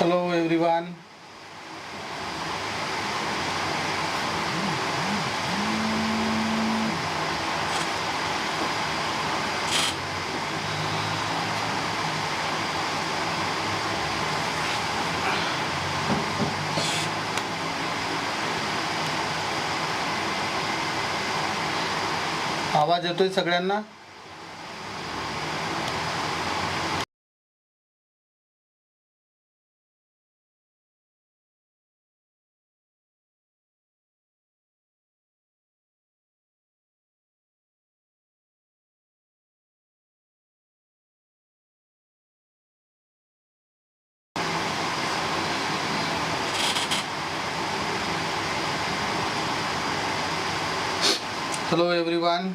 Hello everyone. आवाज येतोय सगळ्यांना? Hello everyone.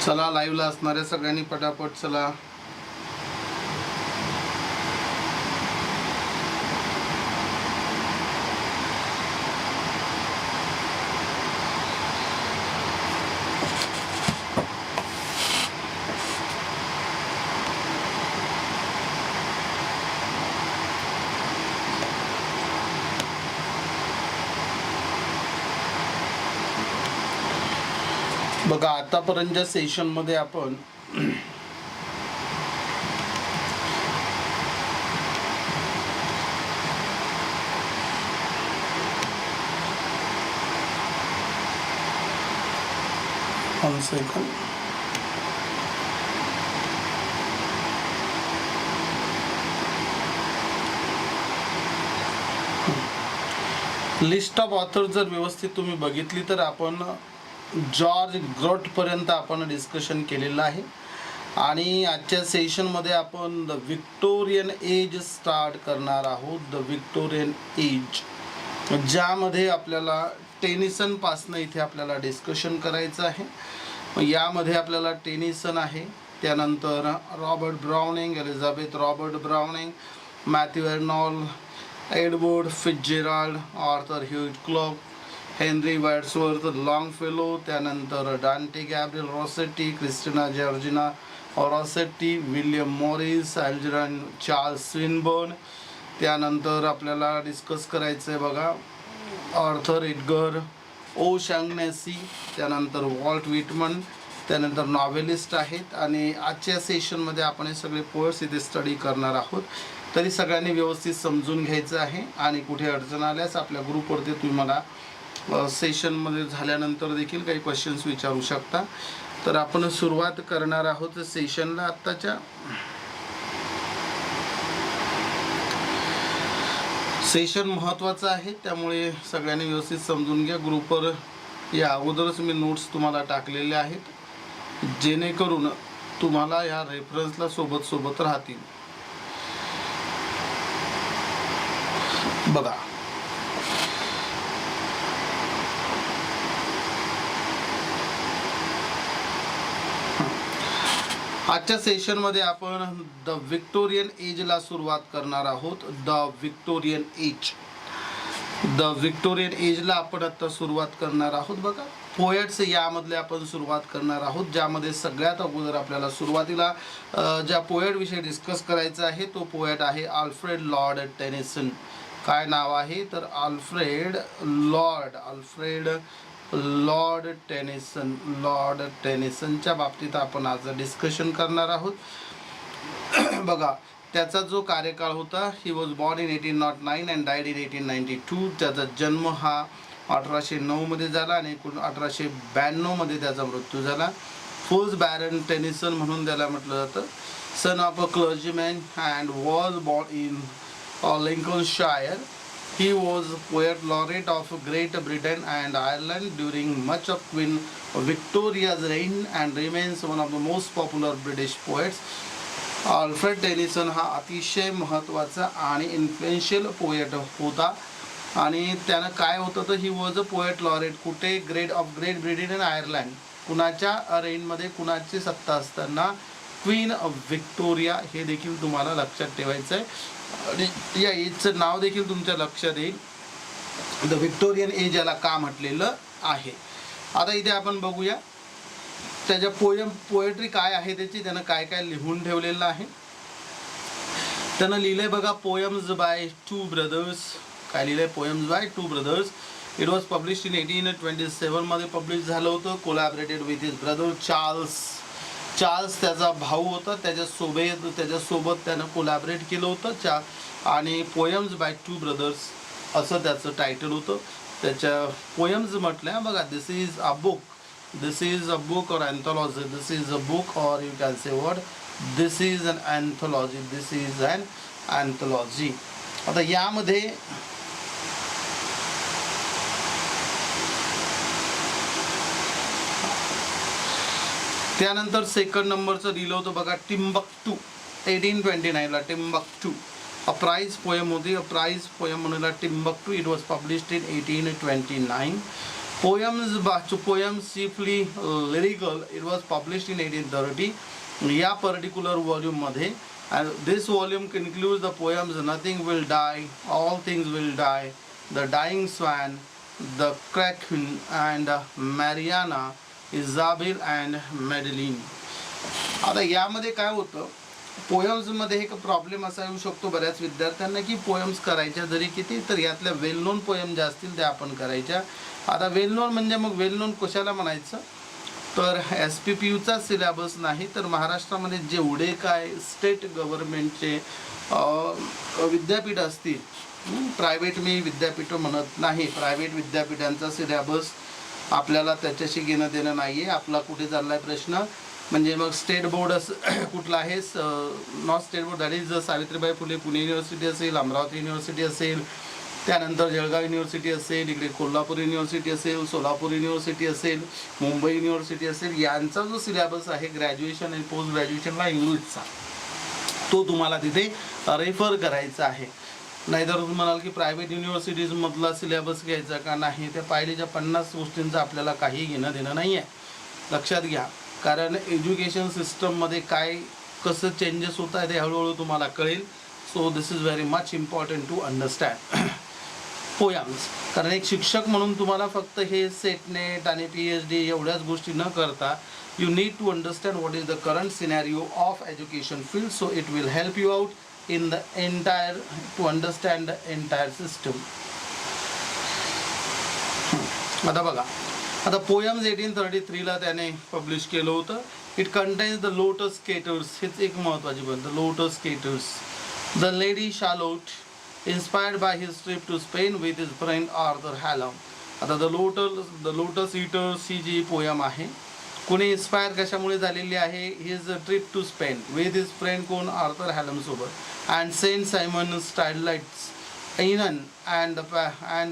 चला लाईव्हला असणाऱ्या सगळ्यांनी पटापट चला. बघा आतापर्यंतच्या सेशन मध्ये आपण लिस्ट ऑफ ऑथर जर व्यवस्थित तुम्ही बघितली तर आपण जॉर्ज ग्रोट पर्यंत आपण डिस्कशन केलेलं आहे आणि आजच्या सेशनमध्ये आपण द विक्टोरियन एज स्टार्ट करणार आहोत. द विक्टोरियन एज ज्यामध्ये आपल्याला टेनिसन पासनं इथे आपल्याला डिस्कशन करायचं आहे. यामध्ये आपल्याला टेनिसन आहे, त्यानंतर Robert Browning, Elizabeth Robert Browning, Matthew Arnold, Edward Fitzgerald, Arthur Hugh Clough, Henry Wordsworth Longfellow, त्यानंतर Dante Gabriel Rossetti, Christina Georgina Rossetti, William Morris, Algernon Charles Swinburne. त्यानंतर आपल्याला डिस्कस करायचं आहे बघा आर्थर एडगर ओ शॅंगनेसी, त्यानंतर वॉल्ट विटमन, त्यानंतर novelist आहेत. आणि आजच्या सेशनमध्ये आपण हे सगळे पोएट्स इथे स्टडी करणार आहोत. तरी सगळ्यांनी व्यवस्थित समजून घ्यायचं आहे आणि कुठे अडचण आल्यास आपल्या ग्रुपवरती तुम्ही मला सेशनमध्ये झाल्यानंतर देखील काही क्वेश्चन्स विचारू शकता. तर आपण सुरुवात करणार आहोत सेशनला. आत्ताच्या सेशन महत्त्वाचं आहे त्यामुळे सगळ्यांनी व्यवस्थित समजून घ्या. ग्रुपवर या अगोदरच मी नोट्स तुम्हाला टाकलेले आहेत जेणेकरून तुम्हाला या रेफरन्सला सोबत राहतील. बघा आजच्या सेशनमध्ये आपण द विक्टोरियन एजला सुरुवात करणार आहोत. द विक्टोरियन एजला आपण आता सुरुवात करणार आहोत. बघा पोएट्स यामधले आपण सुरुवात करणार आहोत, ज्यामध्ये सगळ्यात अगोदर आपल्याला सुरुवातीला ज्या पोएटविषयी डिस्कस करायचं आहे तो पोएट आहे अल्फ्रेड लॉर्ड टेनिसन. काय नाव आहे तर अल्फ्रेड लॉर्ड टेनिसनच्या बाबतीत आपण आज डिस्कशन करणार आहोत. बघा त्याचा जो कार्यकाळ होता, he was born in 1809 and died in 1892. त्याचा जन्म हा 1809 मध्ये झाला आणि 1892 मध्ये त्याचा मृत्यू झाला. फर्स्ट बॅरन टेनिसन म्हणून त्याला म्हटलं जातं. Son of a clergyman and was born in Lincolnshire. He was poet laureate of Great Britain and Ireland during much of Queen Victoria's reign and remains one of the most popular British poets. Alfred Tennyson हा अतिशय महत्त्वाचा आणि influential poet होता आणि त्यानं काय होतं तर ही वॉज अ पोएट लॉरेट. कुठे ग्रेट ब्रिटन अँड आयर्लंड. कुणाच्या रेनमध्ये कुणाची सत्ता असताना क्वीन विक्टोरिया हे देखील तुम्हाला लक्षात ठेवायचं आहे. आणि या एजचं नाव देखील तुमच्या लक्षात येईल. द विक्टोरियन एज याला का म्हटलेलं आहे. आता इथे आपण बघूया त्याच्या पोएट्री काय आहे त्याची, त्यानं काय काय लिहून ठेवलेलं आहे. त्यानं लिहिलंय बघा, पोएम्स बाय टू ब्रदर्स. काय लिहिलंय? Poems by two brothers. It was publish in 1827 मध्ये पब्लिश झालं होतं. Collaborated with his brother Charles. Charles त्याचा भाऊ होता, त्याच्यासोबत त्यानं कोलॅबरेट केलं होतं. आणि पोएम्स बाय टू ब्रदर्स असं त्याचं टायटल होतं. त्याच्या पोएम्स म्हटल्या बघा, this is a book, this is a book or anthology, this is a book or you can say word this is an anthology, this is an anthology. आता यामध्ये त्यानंतर second नंबरचं लिहिलं होतं बघा, टिम्बक्टू. 1829 ला टिम्बक्टू अ प्राइज पोएम होती. A prize poem म्हणून Timbuctoo. It was published in 1829. Poems chiefly lyrical. It was published in 1830. या पर्टिक्युलर वॉल्यूममध्ये. And this volume concludes the poems Nothing Will Die, All Things Will Die, The Dying Swan, The Kraken, and Mariana, Isabel and Madeline. आता यामध्ये काय होतं, पोएम्समध्ये एक problem असा येऊ शकतो बऱ्याच विद्यार्थ्यांना की पोएम्स करायच्या जरी किती, तर यातल्या वेल नोन पोएम ज्या असतील त्या आपण करायच्या. आता वेल नोन म्हणजे मग वेल नोन कशाला म्हणायचं, तर SPPUचा सिलेबस नाही, तर महाराष्ट्रामध्ये जेवढे काय स्टेट गव्हर्नमेंटचे विद्यापीठ असतील, प्रायव्हेट मी विद्यापीठ म्हणत नाही, प्रायव्हेट विद्यापीठांचा सिलेबस आपल्याला त्याच्याशी घेणं देणं नाही आहे. आपला कुठे चालला आहे प्रश्न, म्हणजे मग स्टेट बोर्ड कुठला आहे, not state board, that is Savitribai Phule Pune university असेल, अमरावती युनिव्हर्सिटी असेल, त्यानंतर जळगाव युनिव्हर्सिटी असेल, इकडे कोल्हापूर युनिव्हर्सिटी असेल, सोलापूर युनिव्हर्सिटी असेल, मुंबई युनिव्हर्सिटी असेल, यांचा जो सिलेबस आहे ग्रॅज्युएशन आणि पोस्ट ग्रॅज्युएशनला इंग्लिशचा, तो तुम्हाला तिथे रेफर करायचा आहे. नाहीतर तुम्ही म्हणाल की प्रायव्हेट युनिव्हर्सिटीजमधला सिलेबस घ्यायचा का नाही, त्या पाहिलेच्या 50 गोष्टींचं आपल्याला काही घेणं देणं नाही आहे. लक्षात घ्या, कारण एज्युकेशन सिस्टममध्ये काय कसं चेंजेस होत आहे ते हळूहळू तुम्हाला कळेल. So this is very much important to understand poems. कारण एक शिक्षक म्हणून तुम्हाला फक्त हे सेट नेट आणि PhD एवढ्याच गोष्टी न करता you need to understand what is the current scenario of education field. So it will help you out in the entire to understand the entire system. आता बघा, आता पोएम्स 1833 ला त्याने पब्लिश केलं होतं. It contains the lotus eaters. हेच एक महत्त्वाची गोष्ट, the lotus eaters. The lady Shalott, inspired by his trip to Spain with his friend Arthur Hallam. आता द लोटस ईटर्स ही जी पोयम आहे, कोणी इन्स्पायर कशामुळे झालेली आहे, his trip to Spain with his friend कोण, आर्थर हॅलम सोबत. And Saint Simon Stylites Oenone and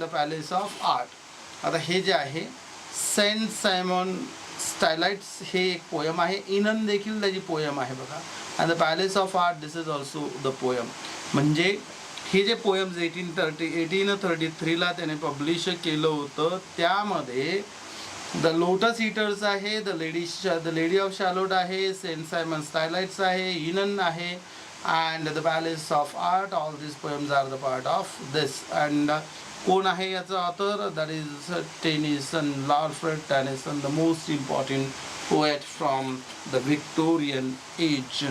the palace of art. आता हे जे आहे सेंट सायमन स्टायलाइट्स हे एक पोयम आहे, इनन देखील त्याची पोयम आहे बघा, and the palace of art this is also the poem. म्हणजे हे जे पोएम्स 1833 ला त्याने पब्लिश केलं होतं, त्यामध्ये द लोटस ईटर्स आहे, द लेडी ऑफ शार्लोट आहे, सेंट सायमन स्टायलाइट्स आहे, इनन आहे, and the palace of art. All this poems are the part of this. And कोण आहे याचा author, that is Tennyson, Lord Tennyson, the most important poet from the Victorian age.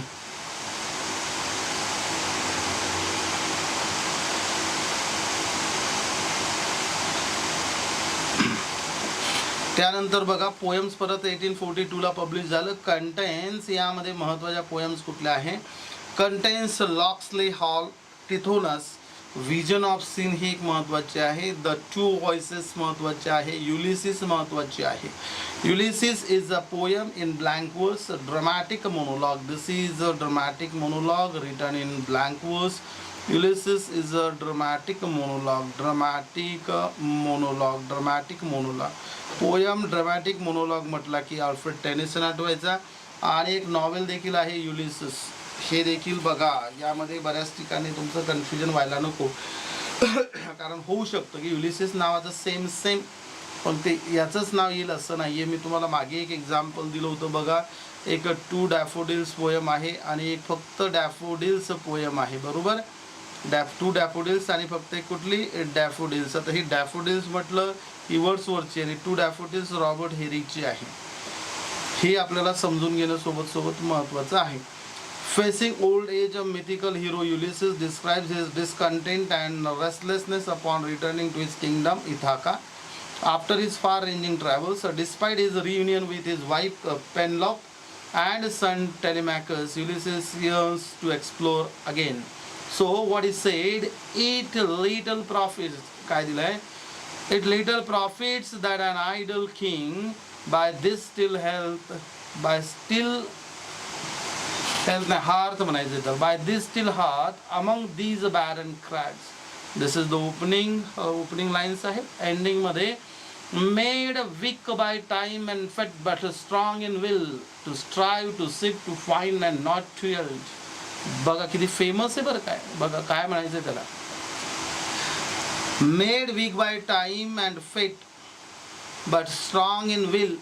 त्यानंतर बघा poems परत 1842 ला publish झालं. Contains, यामध्ये महत्त्वाच्या poems कुठल्या आहे, contains Locksley Hall, Tithonus, vision of sin ही एक महत्त्वाची आहे, द टू व्हॉइसेस महत्त्वाचे आहे, युलिसिस महत्त्वाची आहे. Ulysses is a poem in blank verse, dramatic monologue. This is a dramatic monologue written in blank verse. Ulysses is a dramatic monologue. Poem dramatic monologue म्हटला की अल्फ्रेड टेनिसन आठवायचा. आणि एक novel देखील आहे युलिसिस, हे देखील बघा. यामध्ये बऱ्याच ठिकाणी तुमचं कन्फ्युजन व्हायला नको, कारण होऊ शकतं की युलिसिस नावाचं सेम पण ते याचंच नाव येईल असं नाही आहे. मी तुम्हाला मागे एक एक्झाम्पल दिलं होतं बघा, एक टू डॅफोडिल्स पोयम आहे आणि एक फक्त डॅफोडिल्स पोयम आहे, बरोबर. टू डॅफोडिल्स आणि फक्त एक कुठली डॅफोडिल्स. आता ही डॅफोडिल्स म्हटलं ही वर्ड्सवरची आणि टू डॅफोडिल्स रॉबर्ट हेरीची आहे. हे आपल्याला समजून घेणं सोबत सोबत महत्त्वाचं आहे. Facing old age, a mythical hero Ulysses describes his discontent and restlessness upon returning to his kingdom Ithaca after his far-ranging travels. Despite his reunion with his wife Penelope and son Telemachus, Ulysses yearns to explore again. So what he said, it little profits, काय दिलंय? It little profits that an idle king by this still health, by still health नाही hearth म्हणायचं तर by this still hearth among these barren crags. This is the opening lines आहे. Ending मध्ये made weak by time and fit but strong in will to strive to seek to find and not to yield. बघा किती famous आहे बरं काय. बघा काय म्हणायचं त्याला. Made weak by time and fit but strong in will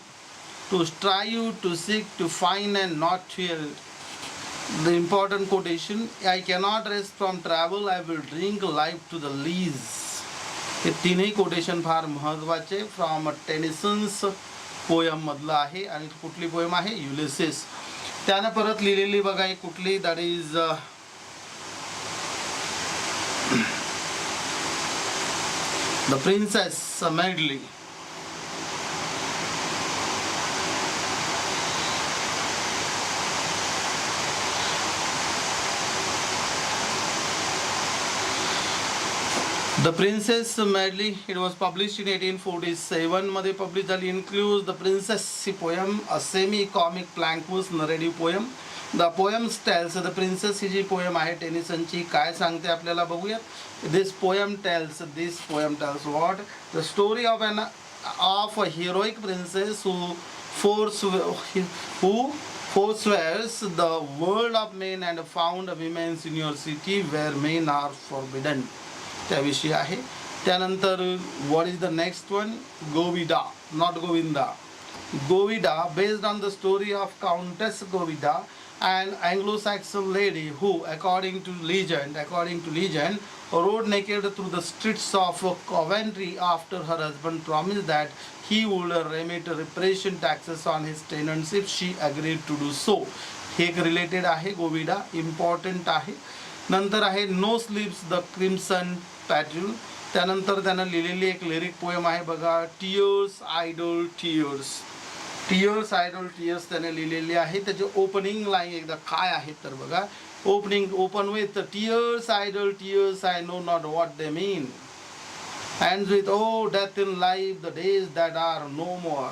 to strive to seek to find and not to yield. The important quotation, I cannot rest from travel, I will drink life to the lees. हे तीनही quotation फार महत्त्वाचे from Tennyson's poem मधलं आहे. आणि कुठली poem आहे? Ulysses. त्यानं परत लिहिलेली बघा एक कुठली, that is the princess medley. The Princess Medley, it was published in 1847 मध्ये पब्लिश झाली. Includes the Princess he poem, a semi-comic plank verse narrative poem. The poem tells, the Princess he ji poem आहे टेनिसनची काय सांगते आपल्याला बघूयात. This poem tells what? The story of a heroic princess who forswears the world of men and found women's university where men are forbidden. त्याविषयी आहे. त्यानंतर what is the next one? Godiva, not Govinda. Godiva based on the story of countess Godiva, an Anglo-Saxon lady who, according to legend, rode naked through the streets of Coventry after her husband promised that he would remit reparation taxes on his tenants if she agreed to do so. हे एक related आहे. गोविडा important आहे. नंतर आहे no स्लीप्स the crimson पॅट्यून. त्यानंतर त्यानं लिहिलेली एक lyric poem आहे बघा, टियर्स आयडल टियर्स त्याने लिहिलेली आहे. त्याचे ओपनिंग लाईन एकदा काय आहेत तर बघा. Open with tears idle tears I know not what they mean, ends with O death in life the days that are no more.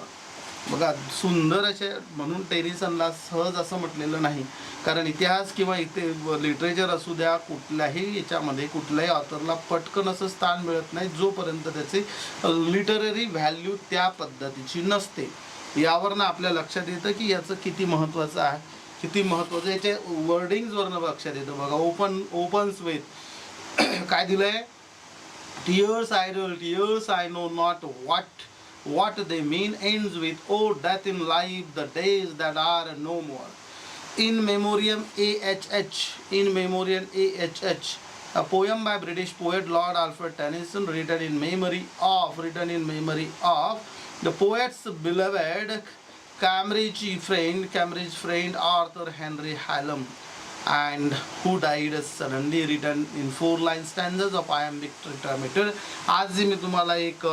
बघा सुंदर असे म्हणून टेनिसनला सहज असं म्हटलेलं नाही, कारण इतिहास किंवा इथे लिटरेचर असू द्या, कुठल्याही याच्यामध्ये कुठल्याही ऑथरला पटकन असं स्थान मिळत नाही जोपर्यंत त्याची लिटररी व्हॅल्यू त्या पद्धतीची नसते. यावरनं आपल्या लक्षात येतं की याचं किती महत्त्वाचं आहे, किती महत्त्वाचं याच्या वर्डिंग्सवरनं लक्षात येतं. बघा ओपन्स विथ काय दिलंय, tears idle tears I know not what they mean, ends with oh death in life the days that are no more. In memoriam AHH, a poem by British poet Lord Alfred Tennyson written in memory of the poet's beloved Cambridge friend Arthur Henry Hallam, and who died suddenly, written in 4-line stanzas of iambic tetrameter. आज मी तुम्हाला एक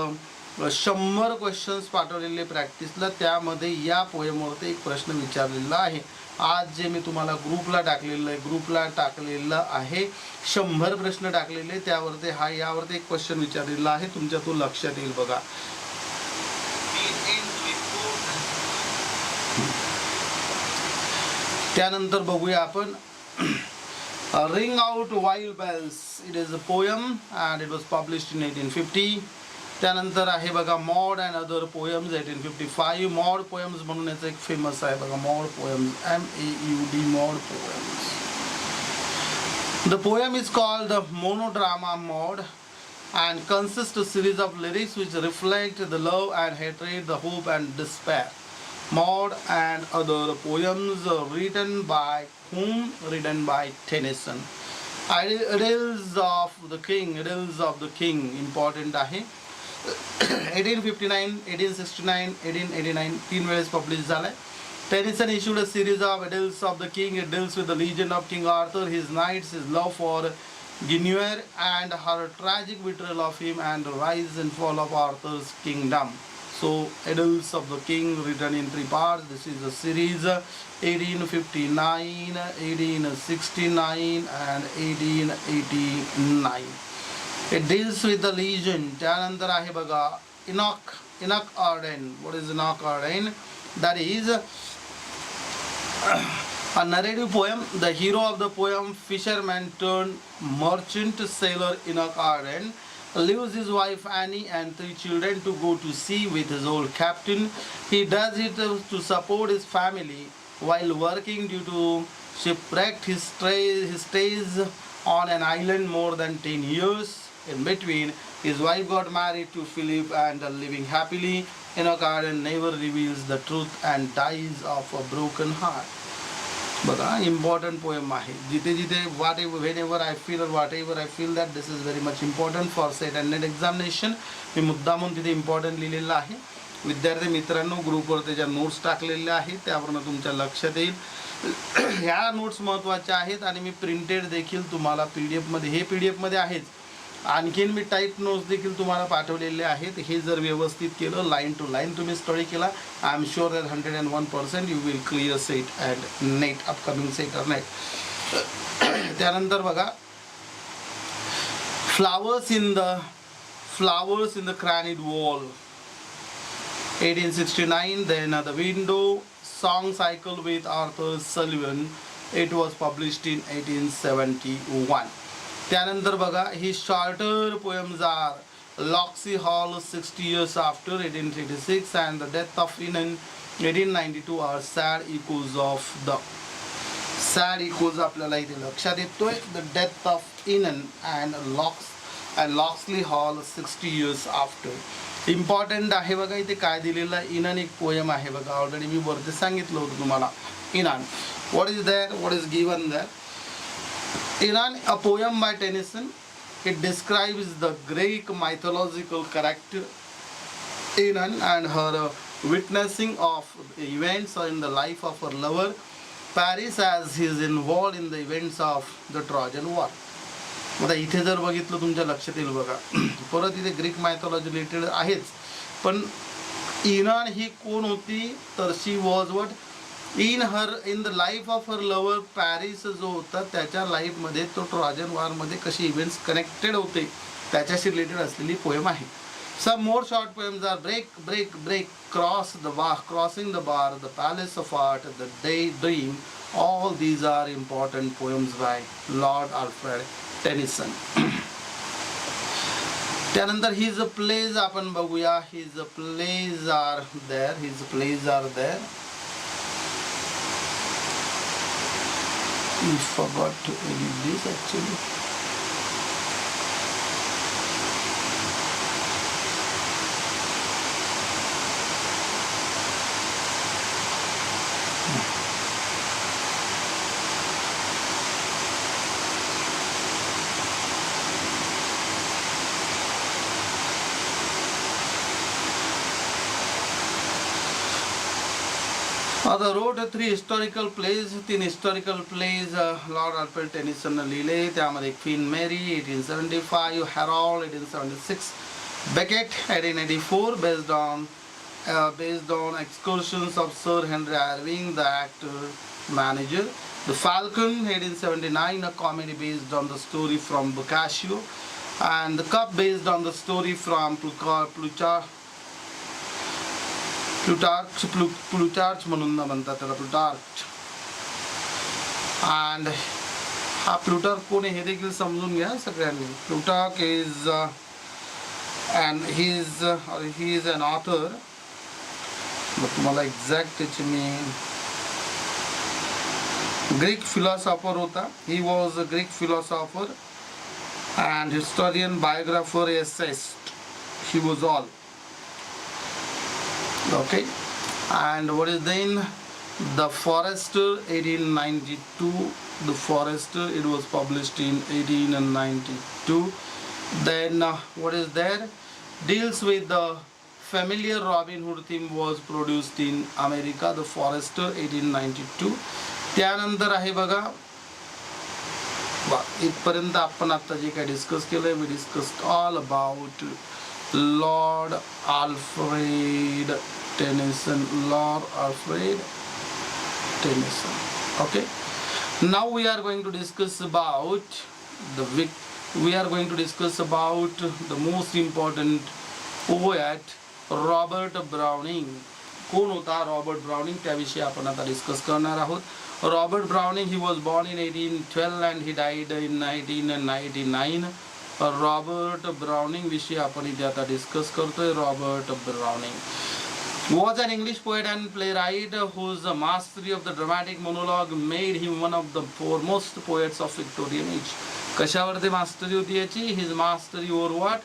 100 questions पाठवलेले प्रॅक्टिसला, त्यामध्ये या पोएमवरती एक प्रश्न विचारलेला आहे. आज जे मी तुम्हाला ग्रुपला टाकलेलं आहे 100 प्रश्न टाकलेले, त्यावरती यावरती एक क्वेश्चन विचारलेला आहे. तुमच्या तो लक्षात येईल बघा. त्यानंतर बघूया आपण ring out wild bells. It is a poem and it was published in 1850. त्यानंतर आहे बघा Maud and other poems 1855. Maud poems म्हणून याचं एक फेमस आहे बघा, Maud poems, MAUD, Maud poems. The poem is called the monodrama Maud and consists a series of lyrics which reflect the love and hatred, the hope and despair. Maud and other poems written by whom? Written by Tennyson. Idylls of the King, Idylls of the King important आहे. 1859, 1869, 1889 तीन वेळेस publish झालाय. Tennyson issued a series of Idylls of the King. It deals with the legend of King Arthur, his knights, his love for Guinevere, and her tragic betrayal of him, and the rise and fall of Arthur's kingdom. So, Idylls of the King, written in 3 parts. This is a series 1859, 1869, and 1889. It deals with the legend. त्यानंतर आहे बघा Enoch Arden. What is Enoch Arden? That is a narrative poem. The hero of the poem, fisherman turned merchant sailor Enoch Arden, leaves his wife Annie and 3 children to go to sea with his old captain. He does it to support his family while working due to shipwreck. He stays on an island more than 10 years. In between, his wife got married to Philip and are living happily. Enoch Arden never reveals the truth and dies of a broken heart. बघा important poem आहे. जिथे जिथे whenever I feel or whatever I feel that this is very much important for SET and NET examination, मी मुद्दामून तिथे important लिहिलेलं आहे. विद्यार्थी मित्रांनो ग्रुपवर त्याच्या नोट्स टाकलेल्या आहेत, त्यावरून तुमच्या लक्षात येईल. ह्या नोट्स महत्त्वाच्या आहेत आणि मी प्रिंटेड देखील तुम्हाला PDF मध्ये, हे PDF मध्ये आहेच, आणखीन मी टाईप नोट्स देखील तुम्हाला पाठवलेले आहेत. हे जर व्यवस्थित केलं, लाईन टू लाईन तुम्ही स्टडी केला, I am sure that 101% you will clear SET and NET, upcoming SET or NET. त्यानंतर बघा flowers in the granite wall 1869. then the window song cycle with Arthur Sullivan. It was published in 1871. त्यानंतर बघा his shorter poems are Locksley Hall 60 years after 1836 and the death of Inan 1892 are sad echoes of the आपल्याला इथे लक्षात येतोय. the death of Inan and Locksley Hall 60 years after. Important आहे बघा, इथे काय दिलेलं आहे. इनान एक पोएम आहे बघा, ऑलरेडी मी वरती सांगितलं होतं तुम्हाला. इनान, what is given there? Inan, a poem by Tennyson. It describes the Greek mythological character Inan and her witnessing of events in the life of her lover Paris as he is involved in the events of the Trojan War. आता इथे जर बघितलं तुमच्या लक्षात येईल बघा, परत इथे ग्रीक मायथॉलॉजी रिलेटेड आहेच, पण इनान ही कोण होती तर she was what in the life of her lover Paris जो होता त्याच्या लाईफमध्ये तो ट्रॉजन वॉरमध्ये कशी इव्हेंट्स कनेक्टेड होते त्याच्याशी रिलेटेड असलेली पोएम आहे. Some more short poems are break crossing the bar, the palace of art, the day dream. All these are important poems by Lord Alfred Tennyson. त्यानंतर हिज प्लेज आपण बघूया. His plays are there. I forgot to edit this actually. They wrote 3 historical plays. 3 historical plays Lord Alfred Tennyson लिहिले. त्यामध्ये queen मेरी 1875, Harold 1876, Becket 1884 based on excursions of Sir Henry Irving, the actor manager. The Falcon 1879, a comedy based on the story from Boccaccio, and The Cup based on the story from प्लुटार्च म्हणून म्हणतात त्याला, प्लुटार्च. And हा Plutarch कोण आहे हे देखील समजून घ्या सगळ्यांनी. Plutarch is and he is an author. मग तुम्हाला एक्झॅक्ट त्याची मी ग्रीक फिलॉसॉफर होता. He was a Greek philosopher and historian, biographer, essayist. He was all. Okay, and what is then The Forester 1892. The Forester, it was published in 1892. Then what is there? Deals with the familiar Robin Hood theme was produced in America. The Forester 1892. त्यानंतर आहे बघा, इथपर्यंत आपण आता जे काय discuss केलंय, we discussed all about Lord Alfred Tennyson. Lord Alfred Tennyson. Okay. Now we are going to discuss about the most important poet Robert browning. कोण होता रॉबर्ट ब्राउनिंग, त्याविषयी आपण आता डिस्कस करणार आहोत. Robert browning, he was born in 1812 and he died in 1999. Robert browning विषयी आपण इथे आता डिस्कस करतोय. Robert browning was an English poet and playwright whose mastery of the dramatic monologue made him one of the foremost poets of Victorian age. कशावरती mastery होती याची? His mastery over what?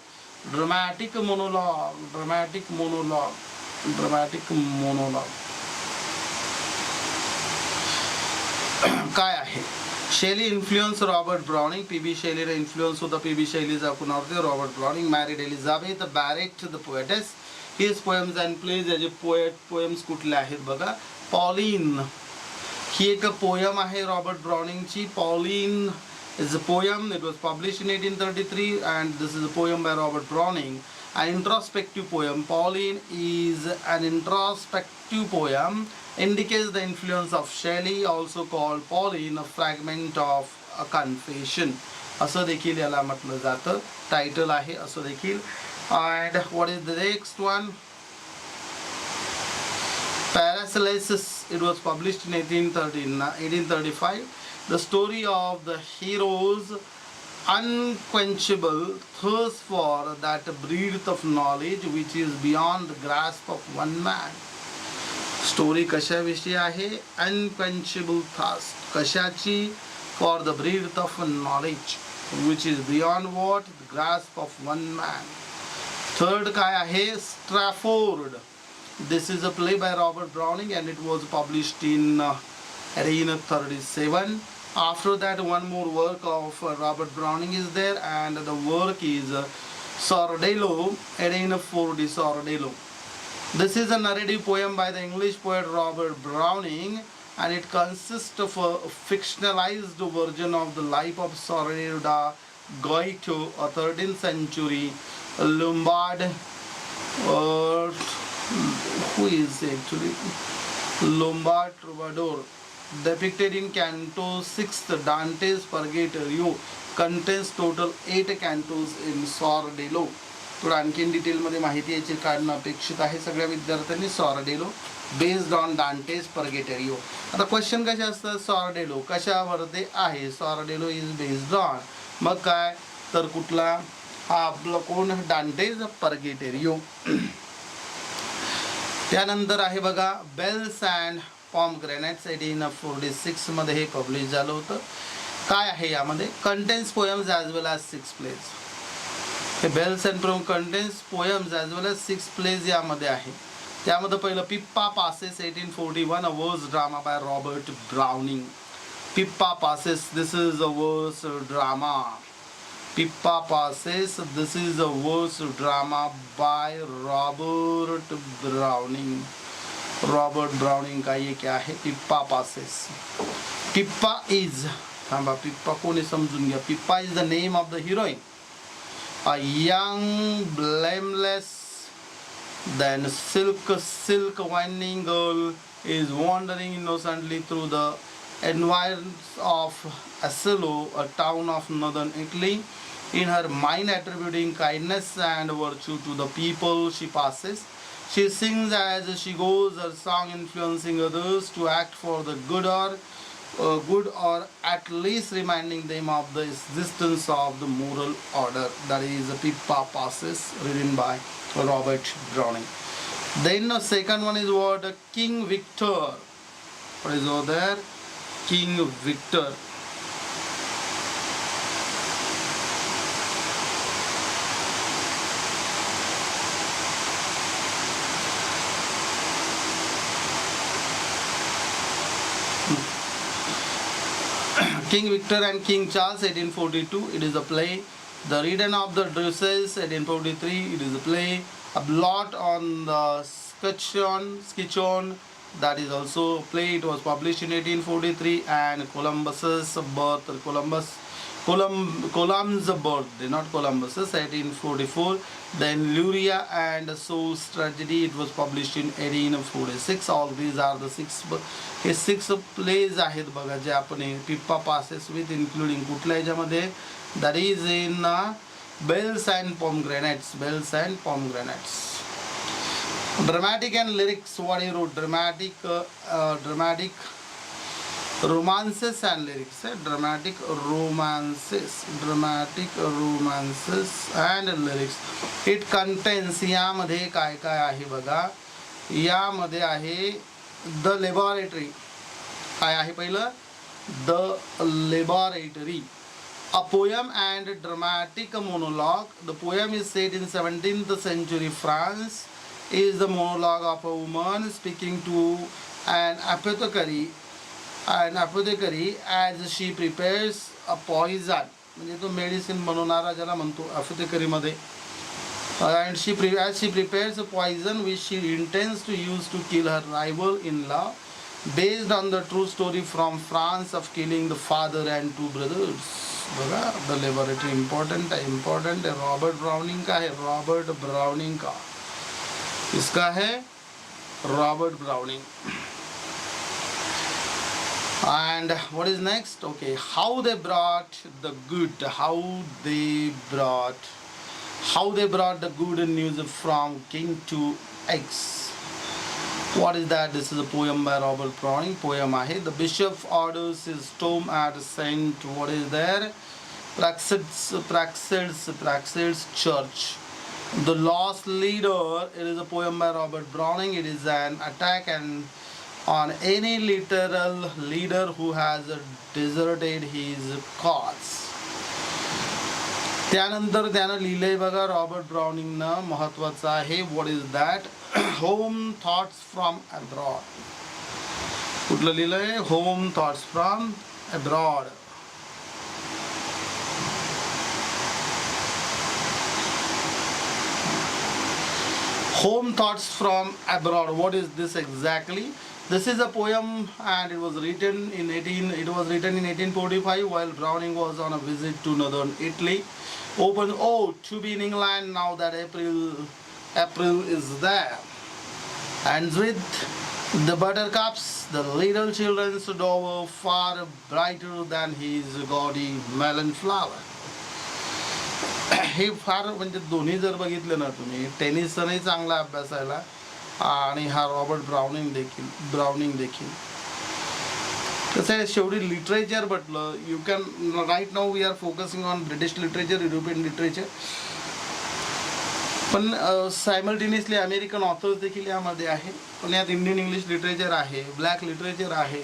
Dramatic monologue. काय आहे? Shelley influence Robert Browning. PB शेलीला influence होता. PB शेलीचा कुणावरती? Robert Browning. Married Elizabeth Barrett the poetess. His poems and plays. याचे पोएम्स कुठले आहेत बघा? पॉलिन ही एक पोयम आहे रॉबर्ट ब्राउनिंगची. Pauline is a poem. It was published in 1833 and this is a poem by Robert Browning. An introspective poem. Pauline is an introspective poem. Indicates the influence of Shelley, also called Pauline, a fragment of a confession. असं देखील याला म्हटलं जातं. Title आहे असं देखील. And what is the next one? Paracelsus. It was published in 1835. The story of the hero's unquenchable thirst for that breadth of knowledge which is beyond the grasp of one man. Story कशाविषयी आहे? Unquenchable thirst. कशाची? For the breadth of knowledge which is beyond what? The grasp of one man. Third काय आहे? स्ट्रॅफोर्ड. This is a play by Robert Browning and it was published in 1837. After that, one more work of Robert Browning is there, and the work is Sordello, 1840 Sordello. This is a narrative poem by the English poet Robert Browning, and it consists of a fictionalized version of the life of Sordello da Goito, a 13th century Lombard, who is actually Lombard troubadour, depicted in Canto 6th Dante's Purgatorio. Contains total 8 cantos in Sordello. थोडं आणखीन डिटेलमध्ये माहिती याची काढणं अपेक्षित आहे सगळ्या विद्यार्थ्यांनी. सॉर्डेलो बेस्ड ऑन डांटेज पर्गेटरियो. आता क्वेश्चन कसे असतात? सॉर्डेलो कशावरती आहे? सॉर्डेलो इज बेस्ड ऑन, मग काय तर कुठला? हा आपलं कोण? डांटेज पर्गेटरियो. त्यानंतर आहे बघा बेल्स अँड पॉमग्रेनेट्स. 1846 मध्ये हे पब्लिश झालं होतं. काय आहे यामध्ये? Contains poems as well as 6 plays. हे bells and contains poems as well as 6 plays यामध्ये आहे. त्यामध्ये पहिलं Pippa passes 1841, a verse drama by Robert Browning. Pippa passes, this is a verse drama. Pippa passes, this is a verse drama by Robert Browning. Robert Browning का ये क्या है? Pippa passes. Pippa is, थांबा, Pippa कोणी समजून घ्या. Pippa is the name of the heroine. A young, blameless, then silk winding girl is wandering innocently through the environs of Asolo, a town of northern Italy. In her mind attributing kindness and virtue to the people she passes. She sings as she goes, her song influencing others to act for the good or at least reminding them of the existence of the moral order. That is Pippa Passes, written by Robert Browning. Then the second one is what? King Victor. What is over there? King Victor. King Victor and King Charles, 1842, it is a play. The Reading of the Dresses, 1843, it is a play. A Blot on the Skitchon, that is also a play. It was published in 1843. And Columbus's birth, Columb's birthday, not Columbus's, 1844. Then Luria and Soul's Tragedy, it was published in 1846. All these are the six plays आहेत बघा जे आपण Pippa passes with, including कुठल्या ह्याच्यामध्ये, that is in Bells and Pomegranates. Dramatic and lyrics, what he wrote, dramatic romances and lyrics, dramatic romances and lyrics. It contains, यामध्ये काय काय आहे बघा, यामध्ये आहे The Laboratory. काय आहे पहिलं, The Laboratory, a poem and dramatic monologue. The poem is set in 17th century France. Is the monologue of a woman speaking to an apothecary as she prepares a poison. म्हणजे तो medicine बनवणारा ज्याला म्हणतो apothecary मध्ये. And as she prepares a poison which she intends to use to kill her rival-in-law, based on the true story from France of killing the father and two brothers. बघा, The Laboratory important है. Robert Browning का है, इसका है Robert browning. And what is next? Okay, how they brought the good news from king to X. What is that? This is a poem by Robert Browning. Poem आहे. The bishop orders his tomb at Saint, what is there, Praxed's church. The Lost Leader, it is a poem by Robert Browning. It is an attack on any literal leader who has deserted his cause. त्यानंतर त्यानं लिहिलंय बघा Robert ब्राउनिंगनं, महत्वाचं आहे. What is that, home thoughts from abroad. कुठलं लिहिलंय, home thoughts from abroad. Home Thoughts from Abroad. What is this exactly? This is a poem and it was written in 1845 while Browning was on a visit to northern Italy. Open to be in England now that April is there. And with the buttercups, the little children's dower far brighter than his gaudy melon flower. हे फार म्हणजे दोन्ही जर बघितलं ना तुम्ही, टेनिसनही चांगला अभ्यासायला आणि हा Robert browning देखील कसं आहे. शेवटी लिटरेचर म्हटलं, you can right now we are focusing on British literature, European literature, पण सायमल्टेनियसली अमेरिकन ऑथर्स देखील यामध्ये आहे. पण यात इंडियन इंग्लिश लिटरेचर आहे, ब्लॅक लिटरेचर आहे.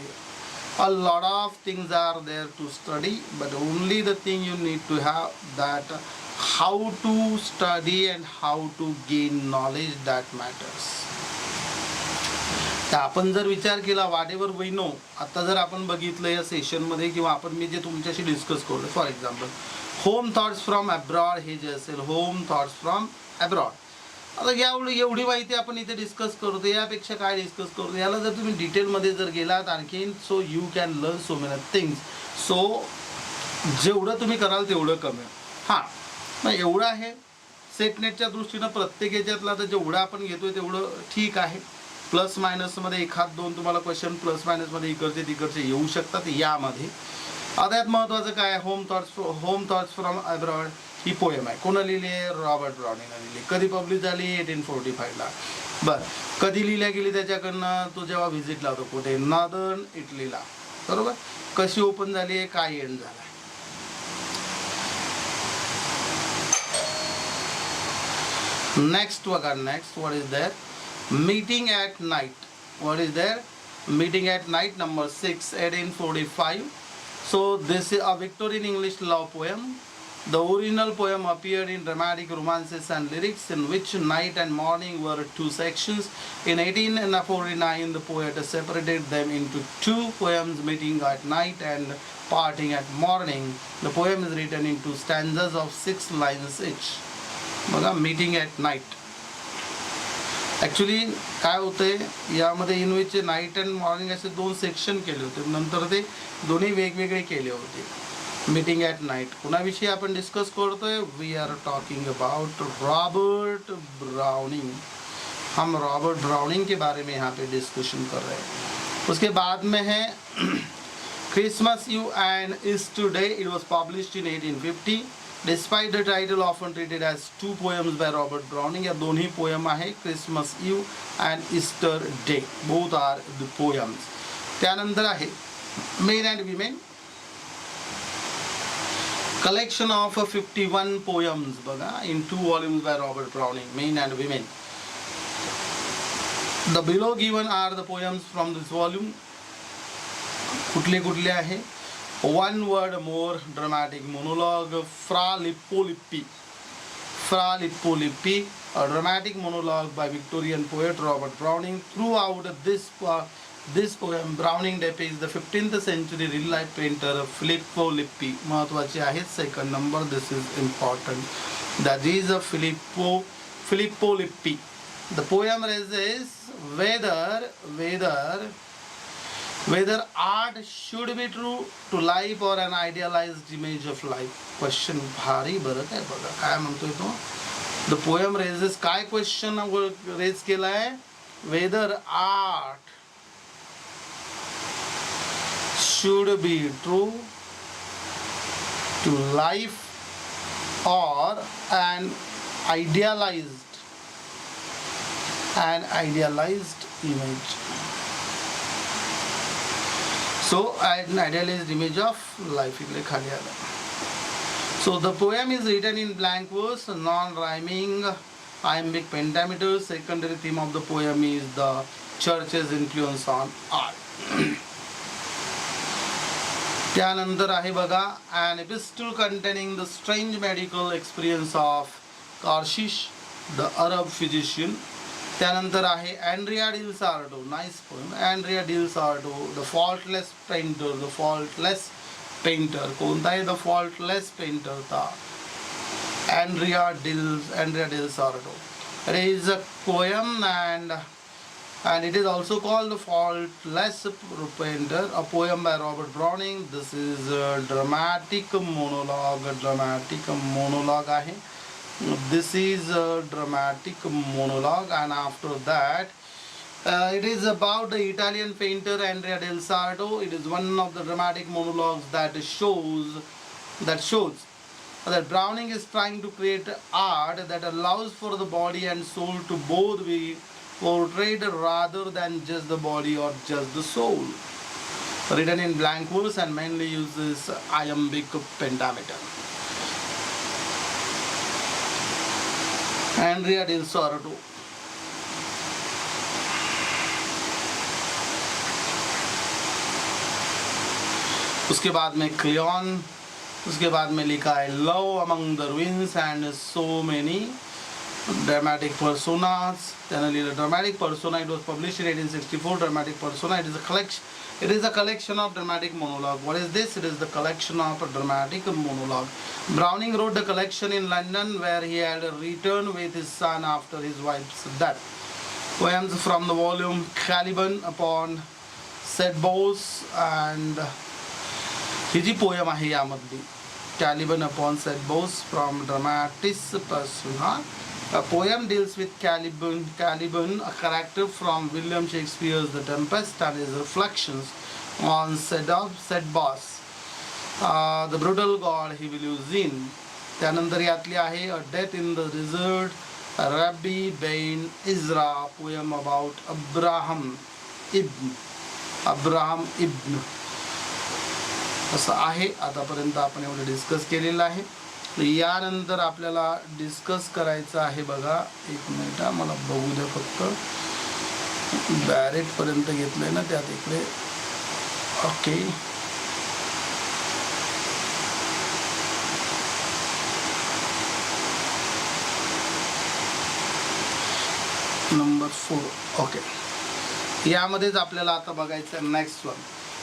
A lot of things are there to study, but only the thing you need to have that how to study and how to gain knowledge, that matters. तर आपण जर विचार केला whatever we know, आता जर आपण बघितलं या सेशनमध्ये किंवा आपण मी जे तुमच्याशी डिस्कस करतो, for example home thoughts from abroad, हे जे असेल होम थॉट्स फ्रॉम अब्रॉड. आता एवढी माहिती आपण इथे डिस्कस करतो, यापेक्षा काय डिस्कस करतो, याला जर तुम्ही डिटेलमध्ये जर गेलात आणखीन, so you can learn so many things. So जेवढं तुम्ही कराल तेवढं कमी. हां, मग एवढं आहे सेट नेटच्या दृष्टीनं प्रत्येक याच्यातला तर जेवढं आपण घेतोय तेवढं ठीक आहे. प्लस मायनसमध्ये एखाद दोन तुम्हाला क्वेश्चन प्लस मायनसमध्ये इकडचे तिकडचे येऊ शकतात यामध्ये. आता यात महत्त्वाचं काय, home thoughts from abroad he poem आहे. कोणा लिहिली आहे, रॉबर्ट ब्राउनिंगने लिहिली. कधी पब्लिश झाली, 1845ला. बरं, कधी लिहिल्या गेली त्याच्याकडनं, तो जेव्हा व्हिजिटला होतो कुठे, नॉर्दर्न इटलीला, बरोबर. कशी ओपन झाली आहे, काय एंड झाला. नेक्स्ट बघा, next what is there, meeting at night. What is there, meeting at night number 6, 1845. So this is a Victorian English love poem. The original poem appeared in dramatic romances and lyrics, in which night and morning were two sections. In 1849, the poet separated them into two poems, meeting at night and parting at morning. The poem is written in two stanzas of 6 lines each. बघा, meeting at night. Actually काय होतंय यामध्ये इन विच night and morning असे 2 section केले होते, नंतर ते दोन्ही वेगवेगळे केले होते. मीटिंग ॲट नाईट कुणाविषयी आपण डिस्कस करतोय? We are talking about Robert Browning. हम रॉबर्ट ब्राउनिंग के बारे में यहाँ पे डिस्कशन कर रहे हैं. उसके बाद में है Christmas Eve and Easter Day. It was published in 1850. Despite the title often treated as 2 poems by Robert Browning, या दोन्ही पोयम आहे Christmas Eve and Easter Day. Both are the poems. त्यानंतर आहे men and women, collection of 51 poems बघा in 2 volumes by Robert Browning, men and women. The below given are the poems from this volume. कुठले कुठले आहे? One word more dramatic monologue, Fra Lippo Lippi, a dramatic monologue by Victorian poet Robert Browning. Throughout this poem, Browning depicts the 15th century real life painter Filippo Lippi. महत्वाचे आहे, second number, this is important. That is a Filippo Lippi. The poem raises whether art should be true to life or an idealized image of life. Question भारी बरं काय बघा काय म्हणतोय तो. The poem raises काय क्वेश्चन रेज केला आहे? Whether art should be true to life or an idealized image. So an idealized image of life इकडे खाली आला. So the poem is written in blank verse, non-rhyming, iambic pentameter. Secondary theme of the poem is the church's influence on art. त्यानंतर आहे बघा an epistle containing the strange medical experience of Karshish, the Arab physician. त्यानंतर आहे Andrea del Sarto, nice poem. Andrea del Sarto, the faultless painter. कोणता आहे the faultless painter? था Andrea del Sarto. It is a poem and it is also called the faultless painter, a poem by Robert Browning. This is a dramatic monologue आहे. This is a dramatic monologue, and after that it is about the Italian painter Andrea del Sarto. It is one of the dramatic monologues that shows that Browning is trying to create art that allows for the body and soul to both be portrayed rather than just the body or just the soul. Written in blank verse and mainly uses iambic pentameter. Andrea del Sarto. उसके बाद में क्लियन, उसके बाद में लिखा है love among the ruins and so many dramatic personas. Then a dramatic persona. It was published in 1864. Dramatic persona. It is a collection of dramatic monologue. What is this? It is the collection of a dramatic monologue. Browning wrote the collection in London, where he had returned with his son after his wife's death. Poems from the volume Caliban upon Said Boss, and ही जी poem आहे यामधली Caliban upon Said Boss from Dramatis Persona. A poem deals with Caliban, a character from William Shakespeare's The Tempest, and his reflections on Said Boss, the brutal god he believes in. त्यानंतर यातली आहे A Death in the Desert, Rabbi Ben Ezra, poem about Abraham ibn. असं आहे. आतापर्यंत आपण एवढं discuss केलेलं आहे. यानंतर आपल्याला डिस्कस करायचं आहे बघा, एक मिनिट मला बघू द्या फक्त, बॅरेट पर्यंत घेतलंय ना त्यात इकडे. ओके, ओके, यामध्येच आपल्याला आता बघायचं next one.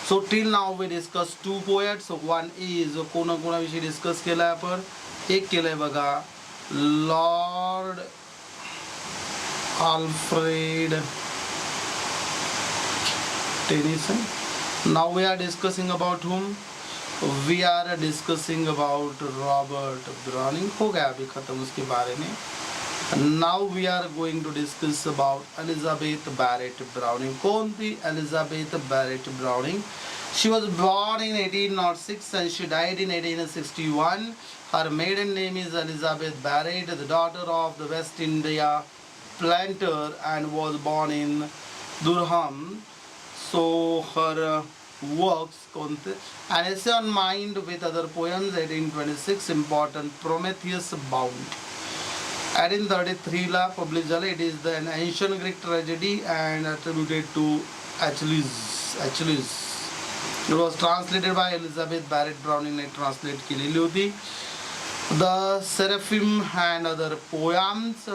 So till now we discuss two poets. One is, कोणाविषयी डिस्कस केलाय आपण? एक केलंय बघा, Lord Alfred Tennyson. Now we are discussing about whom? We are discussing about Robert Browning. हो गया अभी खत्म उसके बारे में. Now we are going to discuss about Elizabeth Barrett Browning. कौन थी Elizabeth Barrett Browning? She was born in 1806 and she died in 1861. Her maiden name is Elizabeth Barrett, the daughter of the West India planter, and was born in Durham. So her works, An Essay on Mind with Other Poems, 1826, Important, Prometheus Bound. 1833 ला publish झालं. It is the ancient Greek tragedy and attributed to Aeschylus. It was translated by Elizabeth Barrett ब्राउनिंगने translate केलेली होती. The seraphim and other poems,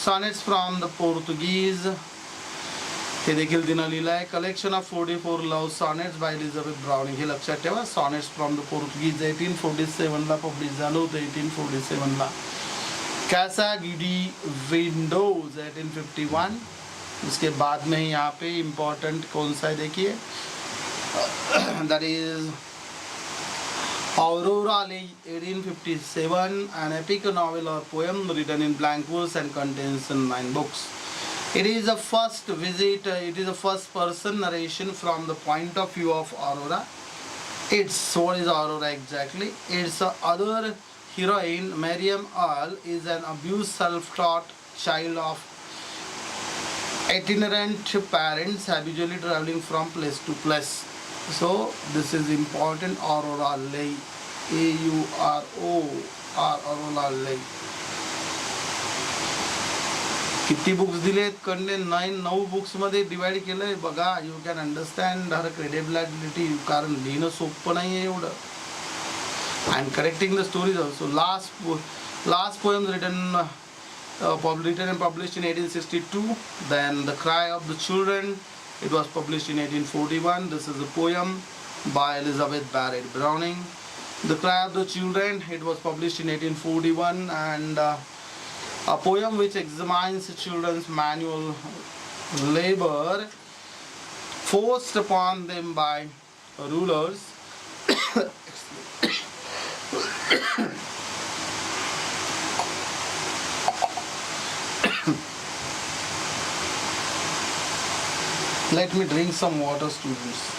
sonnets from the Portuguese, हे देखील तिनं लिहिलं आहे. Collection of 44 love sonnets by Elizabeth Browning. हे लक्षात ठेवा, सॉनेट्स फ्रॉम द पोर्तुगीज 1847 ला पब्लिश झालं होतं. 1847 ला. कैसा गिडी विंडोज 1851. उसके बाद में यहाँ पे इम्पोर्टेंट कौन सा है देखिए, that is Aurora Leigh 1857, an epic novel or poem written in blank verse and contains 9 books. It is a first person narration from the point of view of Aurora. What is Aurora exactly? It's other heroine, Miriam Earl, is an abused, self-taught child of itinerant parents, habitually traveling from place to place. So this is important. Aurora Leigh, A-U-R-O-R, Aurora Leigh. किती books दिलेत? कंडे 9 books मध्ये divide केलंय बघा. You can understand her credibility, कारण लिहिणं सोपं नाही आहे एवढं. And correcting the stories also. Last poems written and published in 1862. Then The Cry of the Children. It was published in 1841. This is a poem by Elizabeth Barrett Browning. The Cry of the Children. It was published in 1841 and a poem which examines children's manual labor forced upon them by rulers. Let me drink some water, students.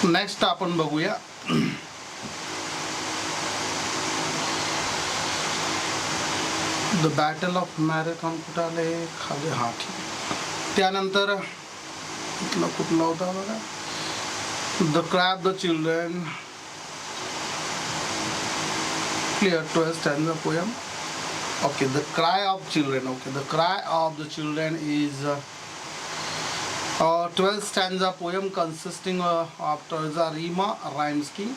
Next आपण बघूया the battle of marathon कुठं आले खाली, हा ठीक आहे. त्यानंतर कुठला होता बघा, the cry of the children, clear 12 stanza poem. Okay, the cry of children. Okay, the cry of the children is a 12 stanza poem consisting of Terza Rima rhyme scheme.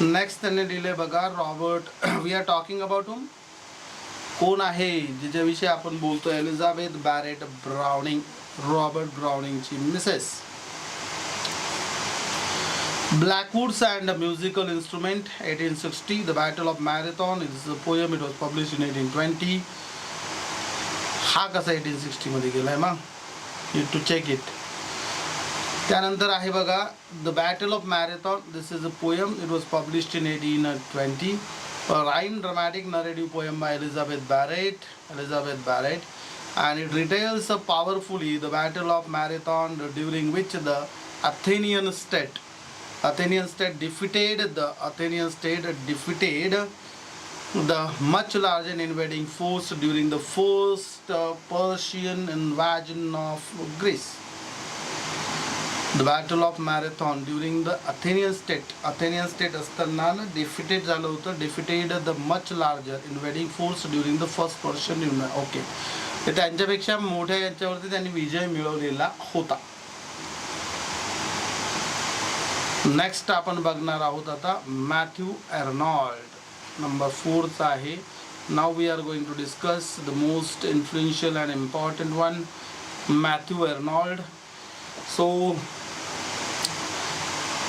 Next त्यांनी दिले बघा Robert. We are talking about whom? कोण आहे जिच्याविषयी आपण बोलतो? Elizabeth Barrett Browning, Robert ब्राउनिंगची Mrs. Blackwoods and a musical instrument, 1860. The Battle of Marathon is a poem. It was published in 1820. हा कसा 1860 मध्ये गेलाय मग? You to check it. त्यानंतर आहे बघा The Battle of Marathon. This is a poem. It was published in 1820. A rhyme dramatic narrative poem by Elizabeth Barrett, and it retells powerfully the Battle of Marathon, during which the Athenian state defeated the much larger invading force during the first Persian invasion of Greece. The Battle of Marathon during the Athenian state असताना defeated झालं होतं, defeated the much larger invading force during the first Persian invasion. Okay, तर त्यांच्यापेक्षा मोठ्या यांच्यावरती त्यांनी विजय मिळवलेला होता. Next आपण बघणार आहोत आता मॅथ्यू अर्नॉल्ड, नंबर 4 चा आहे. Now we are going to discuss the most influential and important one, Matthew Arnold. So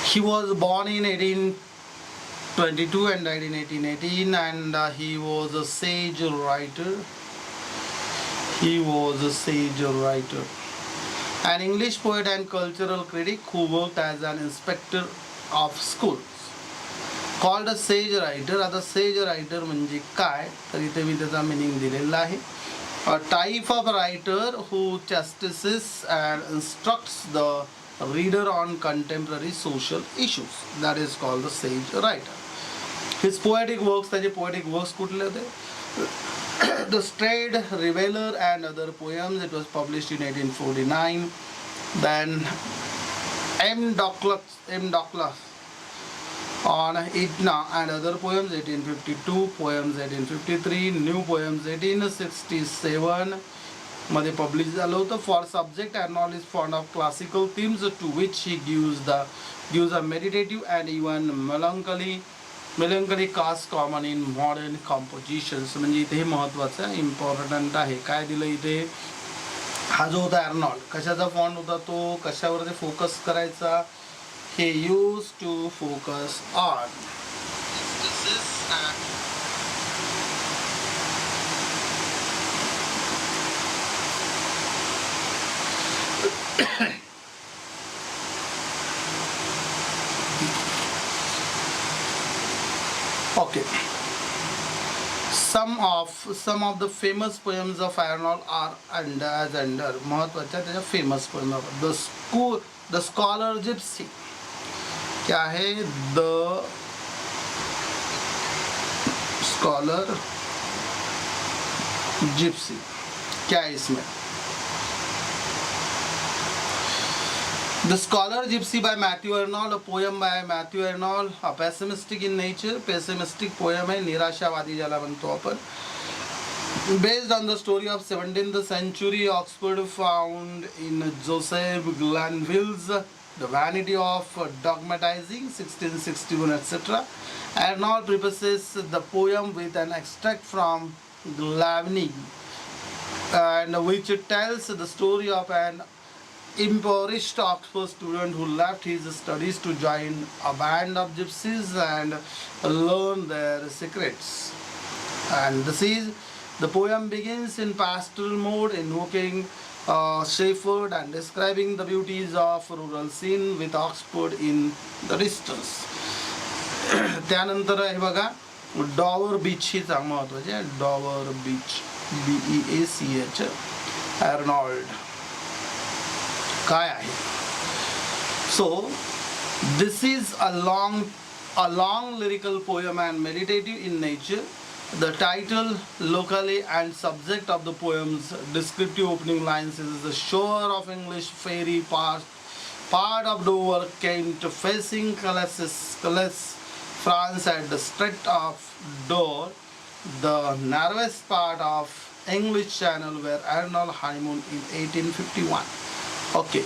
he was born in 1822 and died in 1818, and he was a sage writer. An English poet and cultural critic who worked as an inspector of schools. Called a sage writer. आता sage writer म्हणजे काय, तर इथे मी त्याचा meaning दिलेला आहे. A type of writer who chastises and instructs the reader on contemporary social issues. That is called the sage writer. His poetic works, त्याचे poetic works कुठले होते? The Strayed Reveler and Other Poems. It was published in 1849. Then M. Douglas on Etna and Other Poems, 1852. Poems 1853. New Poems 1867 मध्ये publish झालं होतं. For subject, Arnold is fond of classical themes to which he gives a meditative and even melancholy cast common in modern compositions. म्हणजे इथे हे महत्त्वाचं important आहे. काय दिलं इथे? हा जो होता अर्नॉल्ड, कशाचा फॉन्ड होता तो, कशावरती फोकस करायचा? हे use to focus on okay. Some of the famous poems of Arnold are under महत्वाच्या त्याच्या famous poem. The scholar Gypsy. क्या है? The scholar Gypsy. क्या है इसमें? The Scholar Gypsy by Matthew Arnold, a poem by Matthew Arnold, a pessimistic in nature, pessimistic poem है, निराशावादी ज्याला म्हणतो आपण. Based on the story of 17th century Oxford found in Joseph Glanville's The Vanity of Dogmatizing, 1661, etc. Arnold prefaces the poem with an extract from Glavning, and which tells the story of an impoverished Oxford student who left his studies to join a band of gypsies and learn their secrets. And the poem begins in pastoral mode, invoking Shepherd and describing the beauties of rural scene with Oxford in the distance. त्यानंतर आहे बघा डॉवर बीच, ही चांग महत्वाचे आहे. डॉवर बीच, BEACH, Arnold. काय आहे. सो this is a long lyrical poem and meditative in nature. The title, locally, and subject of the poem's descriptive opening lines is the shore of English fairy part of Dover, Kent, facing Calais, France at the Strait of Dover, the narrowest part of English Channel where annual honeymoon in 1851. Okay.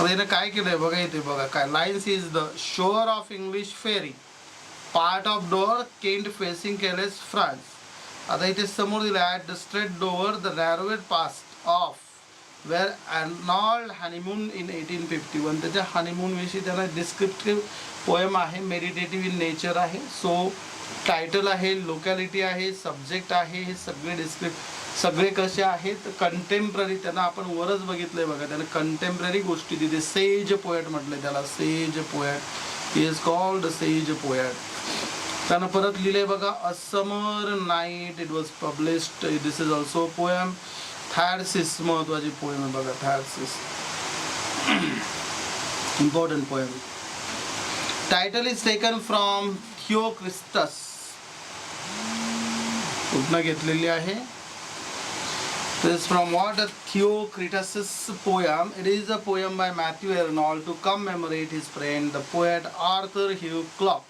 आता काय केलंय बघा, इथे बघा काय lines is the shore of English ferry part of Dover Kent facing Calais France. आता इथे समोर दिलं at the strait Dover the narrowed past of where Arnold honeymoon in 1851. त्याच्या हनीमून विषयी त्यांना डिस्क्रिप्टिव्ह पोएम आहे, मेडिटेटिव्ह इन नेचर आहे. So title आहे, लोकॅलिटी आहे, सब्जेक्ट आहे, हे सगळे कसे आहेत कंटेम्पररी. त्यांना आपण वरच बघितलंय बघा, त्याने कंटेम्पररी गोष्टी तिथे सेज पोएट म्हटलंय त्याला, sage poet. He is called sage poet. त्यानं परत लिहिलंय बघा a summer night, it was published. This is also poem. Thyrsis महत्वाची पोएम आहे बघा, Thyrsis important poem. Title is taken from Theocritus. कुठनं घेतलेली आहे? This is from what? Theocritus' poem. It is a poem by Matthew Arnold to commemorate his friend, the poet Arthur Hugh Clarke,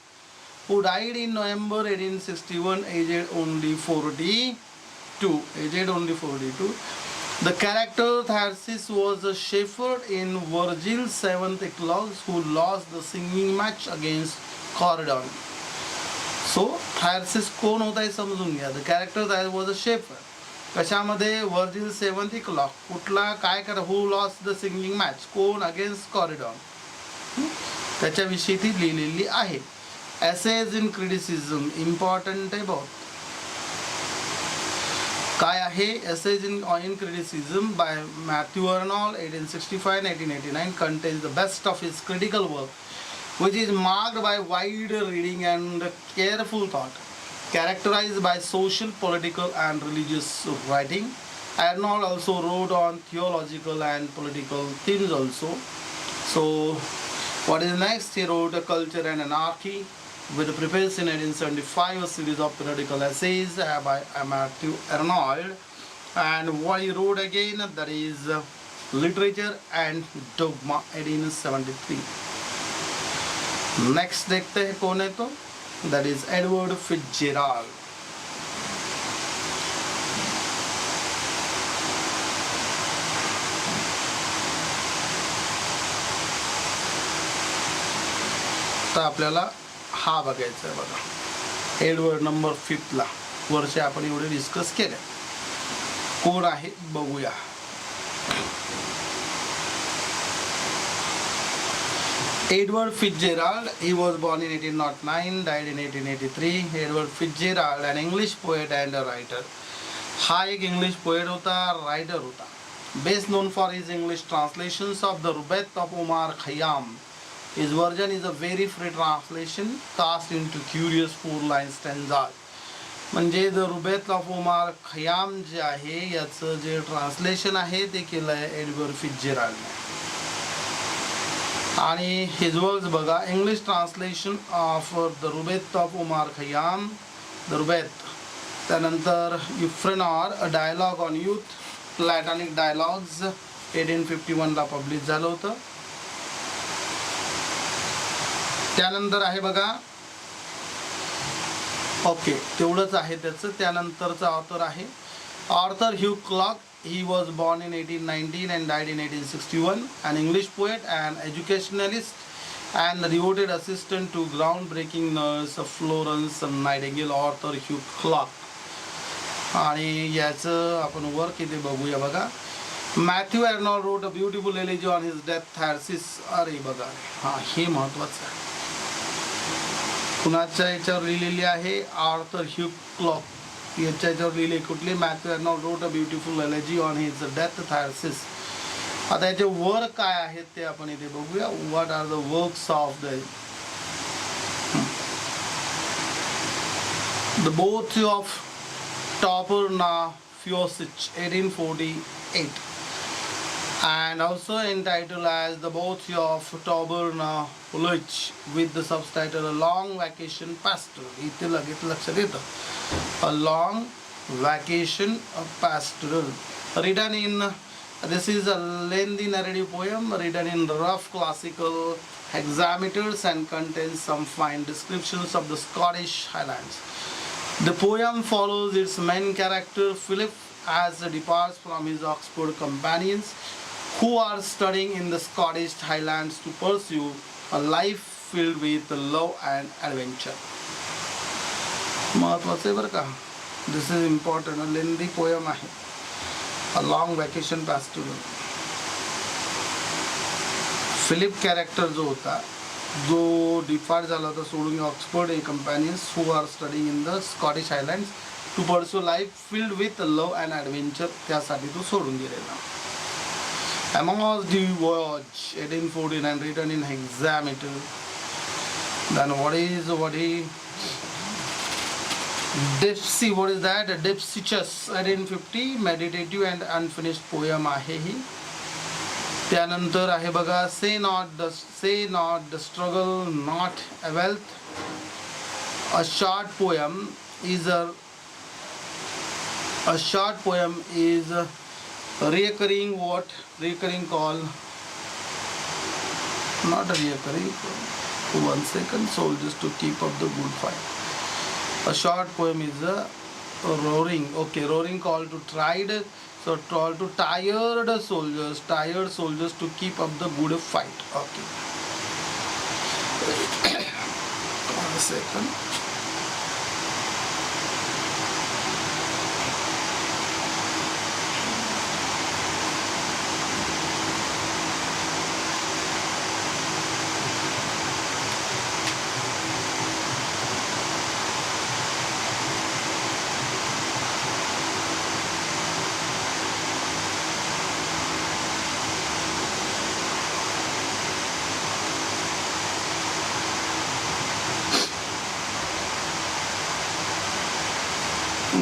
who died in November 1861, aged only 42. The character Tharsis was a shepherd in Virgil's 7th Eclogues who lost the singing match against Corydon. So Tharsis कोण होता हे समजून घ्या. The character that was a shepherd. कशामध्ये? Virgil 7th Eclogue. कुठला काय करा? Who lost the singing match? कोण? Against कॉरिडॉन. त्याच्याविषयी ती लिहिलेली आहे. एसेज इन क्रिटिसिझम इम्पॉर्टंट आहे बहुत. काय आहे? Essays in criticism by Matthew Arnold 1865-1889 contains the best of his critical work, which is marked by wide reading and careful thought, characterized by social, political, and religious writing. Arnold also wrote on theological and political themes also. So, what is next? He wrote A Culture and Anarchy, with preface in 1875, a series of periodical essays by Matthew Arnold. And what he wrote again, that is Literature and Dogma, 1873. Next देखते हैं कौन है तो? That is Edward Fitzgerald. तर आपल्याला हा बघायचा आहे बघा, एडवर्ड नंबर 5 ला. वर्ष आपण एवढे डिस्कस केले. कोण आहे बघूया. Edward Fitzgerald, he was born in 1809, died in 1883. Edward Fitzgerald, an English poet and a writer. हा एक इंग्लिश पोएट होता, रायटर होता. Best known for his English translations of the Rubaiyat of Omar Khayyam. His version is a very free translation cast into curious 4-line stanzas. म्हणजे the Rubaiyat of Omar Khayyam जे आहे याचं जे translation आहे ते केलं आहे Edward फिट्झजेराल्डने. आणि हिज वर्क्स बघा, English translation of the Rubaiyat of Omar Khayyam, the Rubaiyat. त्यानंतर Euphranor a dialogue on youth, Platonic dialogues 1851 ला पब्लिश झालं होतं. त्यानंतर आहे बघा, ओके तेवढंच आहे त्याचं. त्यानंतरचा ऑथर आहे Arthur Hugh Clough. He was born in 1819 and died in 1861. An English poet and educationalist and devoted assistant to groundbreaking nurse Florence Nightingale, Arthur Hugh Clarke. आणि याचं आपण वर्क इथे बघूया बघा. Matthew Arnold wrote a beautiful elegy on his death. Tharsis. अरे बघा, हां हे महत्त्वाचं आहे. कुणाच्या याच्यावर लिहिलेली आहे? आर्थर ह्यू क्लॉक याच्या याच्यावर लिहिले. कुठली? Matthew Arnold wrote a beautiful elegy on his death. Tharsis. आता याचे वर्क काय आहेत ते आपण इथे बघूया. What are the works of the Bothie of Toberna Fiosich 1848 and also entitled as the both of Toberna Village with the subtitle A Long Vacation Pastoral. इथे लगेच लक्षात येतं. A Long Vacation Pastoral written in this is a lengthy narrative poem written in rough classical hexameters and contains some fine descriptions of the Scottish Highlands. The poem follows its main character Philip as he departs from his Oxford companions who are studying in the Scottish Highlands to pursue a life filled with love and adventure. महत्वाचं आहे बरं का. This is important. A lengthy poem आहे. A long vacation pastoral. Philip character जो होता, जो depart झाला होता सोडून Oxford a companions who are studying in the Scottish Highlands to pursue life filled with love and adventure, त्यासाठी तो सोडून गेलेला. Among the voyage 1849 written in hexameter. Then what is that? Dipsychus 1850 meditative and unfinished poem आहे ही. त्यानंतर आहे बघा say not the struggle not a wealth. A short poem is a recurring call, not a recurring, 1 second, soldiers to keep up the good fight. A short poem is a roaring call to tired soldiers to keep up the good fight. Okay. 1 second.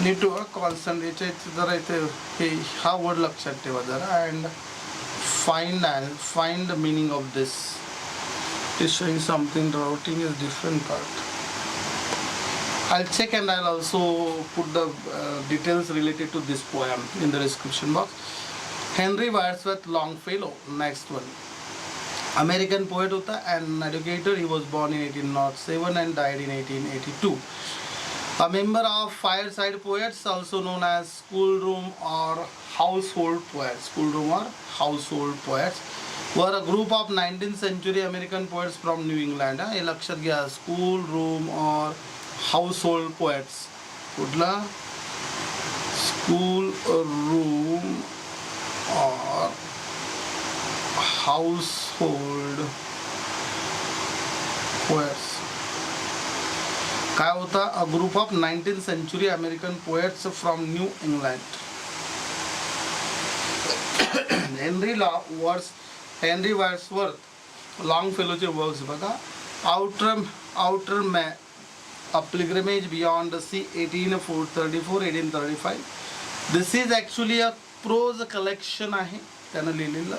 Need to concentrate जरा इथे हे हा word लक्षात ठेवा जरा. And find the meaning of this. It is showing something routing is different part. I'll check and I'll also put the details related to this poem in the description box. Henry Wadsworth Longfellow, next one. American poet होता and educator. He was born in 1807 and died in 1882. A member of fireside poets, also known as schoolroom or household poets. Schoolroom or household poets were a group of 19th century American poets from New England. हे लक्षात घ्या. schoolroom or household poets. कुठला? schoolroom or household poets. काय होता? A group of 19th century American poets from New England. Henry Wordsworth लॉन्गफेलोचे works बघा. Outre Mer a pilgrimage beyond the sea 1834-1835. This is actually a prose collection आहे त्यानं लिहिलेलं.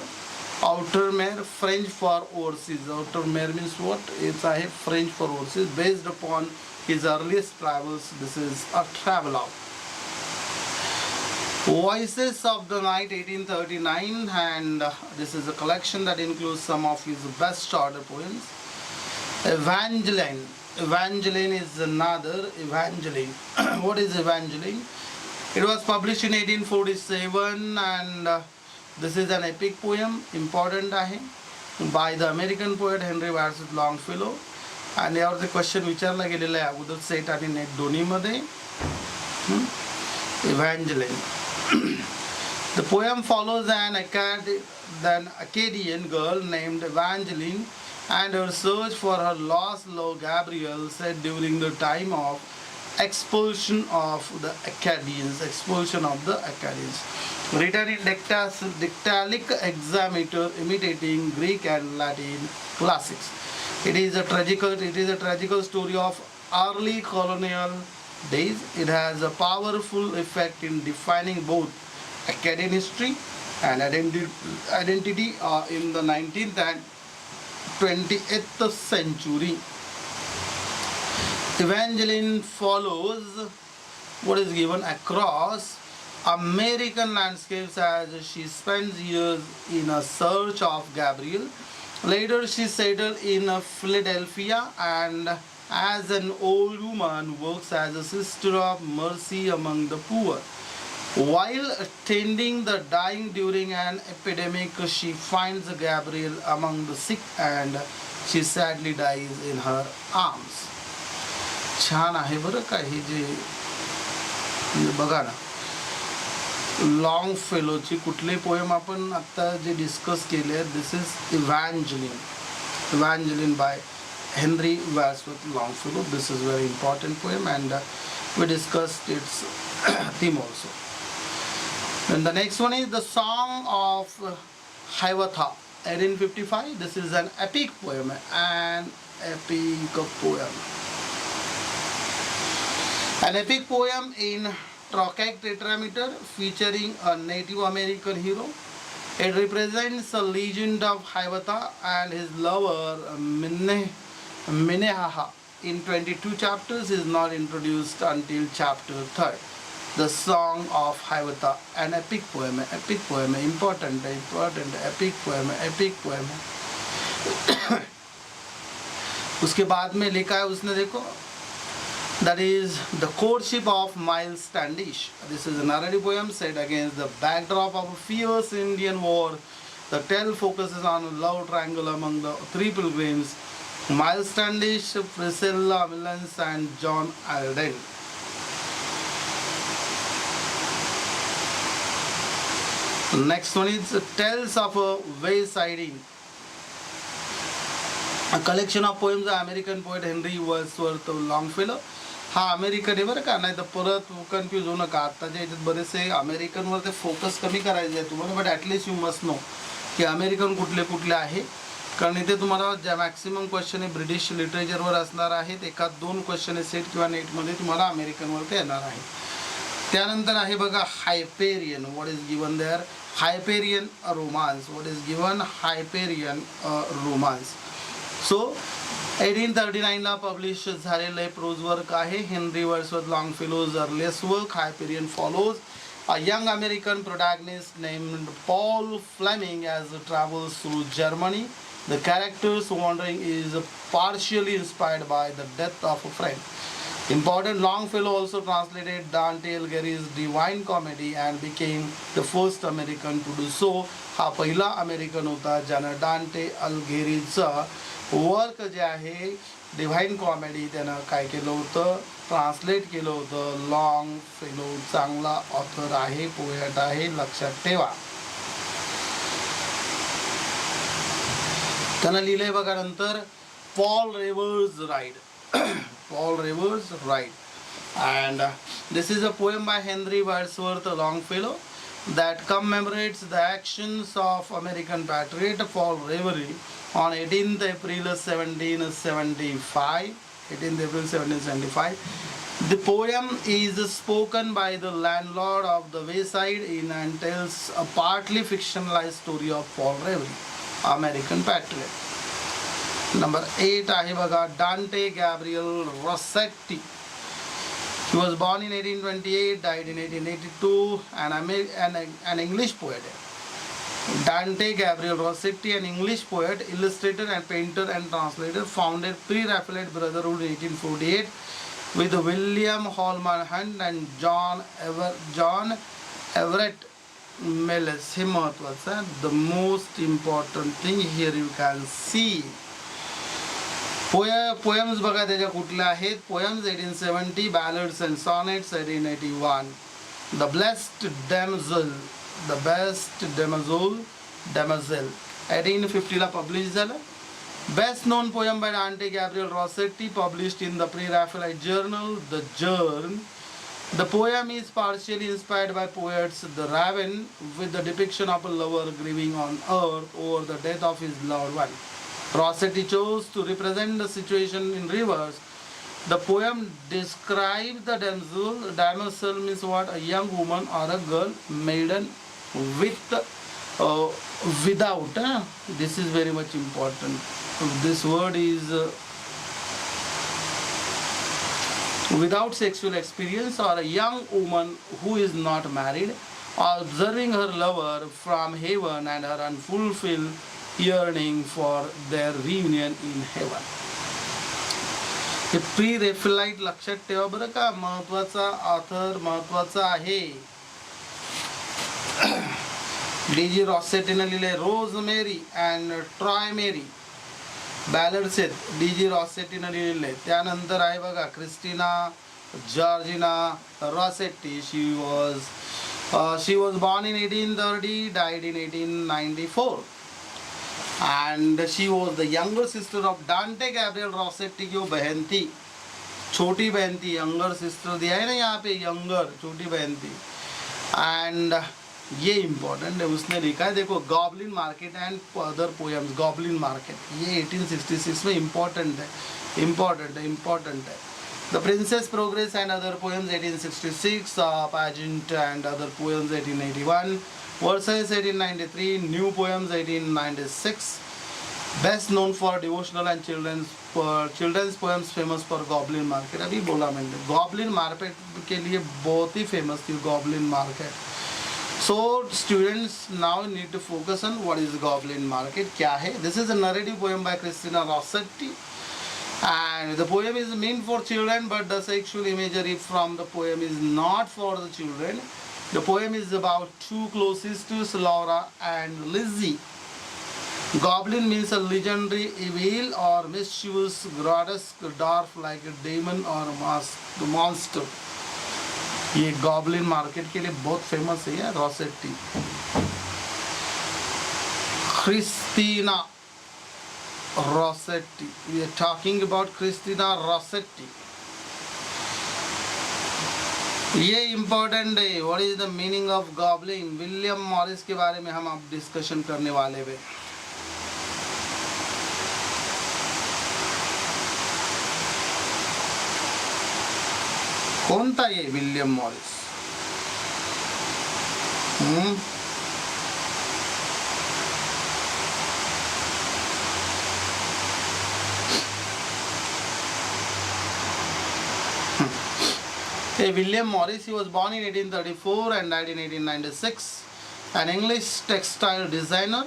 Outre Mer French for overseas. Outre Mer means what? It's आहे French for overseas based upon his earliest travels. This is a travelogue. Voices of the Night 1839, and this is a collection that includes some of his best shorter poems. Evangeline is another. Evangeline. What is Evangeline? It was published in 1847 and this is an epic poem. Important आहे by the American poet Henry Wadsworth Longfellow. आणि यावरती question विचारला गेलेला आहे अगोदर set आणि net दोन्हीमध्ये. Evangeline. The poem follows an Acadian girl named Evangeline and her search for her lost love Gabriel set during the time of expulsion of the Acadians. written in dactylic hexameter imitating Greek and Latin classics. It is a tragical story of early colonial days. It has a powerful effect in defining both academic history and identity in the 19th and 20th century. Evangeline follows what is given across American landscapes as she spends years in a search of Gabriel. Later, she settled in Philadelphia and, as an old woman, works as a sister of mercy among the poor. While attending the dying during an epidemic, she finds Gabriel among the sick and she sadly dies in her arms. छान आहे बरं का हे जे बघा ना long फेलोची कुठले poem आपण आता जे discuss केले आहेत this is Evangeline by Henry Wadsworth Longfellow. This is very important poem and we discussed its theme also. And the next one is the Song of Hiawatha, 1855. This is an epic poem, An epic poem in trochaic tetrameter featuring a Native American hero. It represents the legend of Hiawatha and his lover Minnehaha. In 22 chapters is not introduced until chapter 3. The Song of Hiawatha, an epic poem, important, epic poem. उसके बाद में लिखा है उसने, देखो, that is the courtship of Miles Standish. This is a narrative poem set against the backdrop of a fierce Indian war. The tale focuses on a love triangle among the three pilgrims, Miles Standish, Priscilla Millens, and John Alden. Next one is Tales of a Waysiding, a collection of poems by American poet Henry Wadsworth Longfellow. हा American आहे बरं का, नाही तर परत confuse होऊ नका. आत्ताच्या याच्यात बरेचसे अमेरिकनवर ते फोकस कमी करायचे आहे तुम्हाला, but at least you must know की अमेरिकन कुठले कुठले आहे, कारण इथे तुम्हाला ज्या मॅक्सिमम क्वेश्चन आहे ब्रिटिश लिटरेचरवर असणार आहेत. एखाद दोन क्वेश्चन आहे सेट किंवा नेटमध्ये तुम्हाला अमेरिकनवर ते येणार आहे. त्यानंतर आहे बघा Hyperion. What is given there? Hyperion romance. What is given? Hyperion romance. So 1839ला पब्लिश झालेलं प्रोज वर्क आहे Henry Wordsworth Longfellow's earliest work. Hyperion follows a young American protagonist named Paul Fleming as he travels through Germany. The character's wandering is partially inspired by the death of a friend. Important, Longfellow also translated Dante Alighieri's Divine Comedy and became the first American to do so. हा पहिला American होता ज्यानं डांटे अल्घेरीचा work जे आहे divine comedy त्यानं काय केलं होतं, ट्रान्सलेट केलं होतं. लॉन्गफेलो चांगला ऑथर आहे, पोएट आहे, लक्षात ठेवा. त्यानं लिहिलंय बघा नंतर Paul Revers Ride. And this is a poem by Henry Wadsworth Longfellow that commemorates the actions of American patriot Paul Revere on 18th April 1775. The poem is spoken by the landlord of the wayside inn and tells a partly fictionalized story of Paul Revere, American patriot. Number 8 आहे बघा Dante Gabriel Rossetti. He was born in 1828, died in 1882, an English poet. Dante Gabriel Rossetti, an English poet, illustrator and painter and translator, founded Pre-Raphaelite Brotherhood in 1848 with William Holman Hunt and John Everett Mills. हे महत्त्वाचं आहे. The most important thing here you can see. Poems बघा त्याच्या कुठल्या आहेत. Poems 1870, ballads and sonnets 1881. The best Damozel 1850ला publish झालं. Best known poem by Dante Gabriel Rossetti, published in the pre Raphaelite journal the Germ The poem is partially inspired by poets The Raven, with the depiction of a lover grieving on earth over the death of his loved one. Rossetti chose to represent the situation in reverse. The poem describes the damsel. Damsel means what? A young woman or a girl, maiden, with without. This is very much important. This word is without sexual experience, or a young woman who is not married, observing her lover from heaven and her unfulfilled yearning for their reunion in heaven. हे pre Raphaelite लक्षात ठेवा बरं का, महत्वाचा author महत्वाचा आहे. DG. रॉसेटीने लिहिले रोज मेरी अँड ट्रॉय मेरी बॅलड्स आहेत, डी.जी. रॉसेटीने लिहिलेले. त्यानंतर आहे बघा Christina Georgina Rossetti. She was born in 1830, died in 1894. And she was the younger sister of Dante Gabriel Rossetti की वो बहन थी, छोटी बहन थी. यंगर सिस्टर दिया है ना यहाँ पे, यंगर छोटी बहन थी. एंड ये इम्पोर्टेंट है, उसने लिखा है देखो goblin market and other poems. Goblin market ये 1866 में इम्पोर्टेंट है, इम्पोर्टेंट है. The princess progress and other poems 1866, pageant and other poems 1881, Versailles 1893, New Poems 1896. Best known for devotional and children's poems, famous for Goblin Market. अभी बोला मैंने, Goblin Market के लिए बहुत ही famous थी Goblin Market. So students now need to focus on what is Goblin Market, क्या है. This is a narrative poem by Christina Rossetti, and the poem is meant for children, but the sexual imagery from the poem is not for the children. The poem is about two close sisters, Laura and Lizzie. Goblin means a legendary evil or mischievous, grotesque dwarf like a demon or monster. ये Goblin Market के लिए बहुत famous है रॉसेटी. Christina Rossetti. We are talking about Christina Rossetti. ये important है. What is the meaning of goblin. William Morris के बारे में हम अब डिस्कशन करने वाले हैं. कौन था ये William Morris? William Morris, he was born in 1834 and died in 1896. An English textile designer,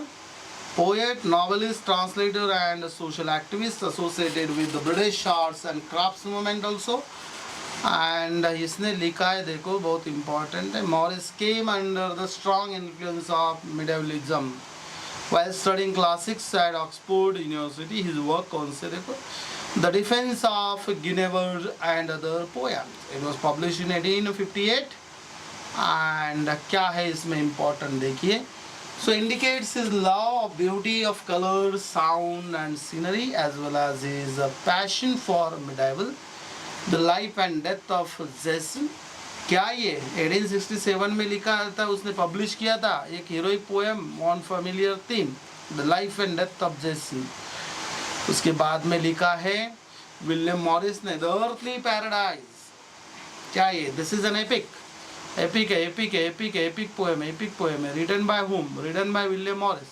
poet, novelist, translator and social activist associated with the British arts and crafts movement also. And इसने लिखा है देखो बहुत important है. Morris came under the strong influence of medievalism. While studying classics at Oxford University, his work कौन से देखो, The Defense of Guinevere and Other Poems. It was published in 1858. And क्या है इसमें important देखिए. So indicates his love of beauty of color, sound and scenery, as well as his passion for medieval, the life and death of Jason. क्या ये 1867 में लिखा था, उसने पब्लिश किया था एक heroic poem on familiar theme, the life and death of Jason. उसके बाद में लिखा है विलियम मॉरिस ने द अर्थली पैराडाइज. क्या ये? This is an epic poem है. Written by whom? Written by William Morris.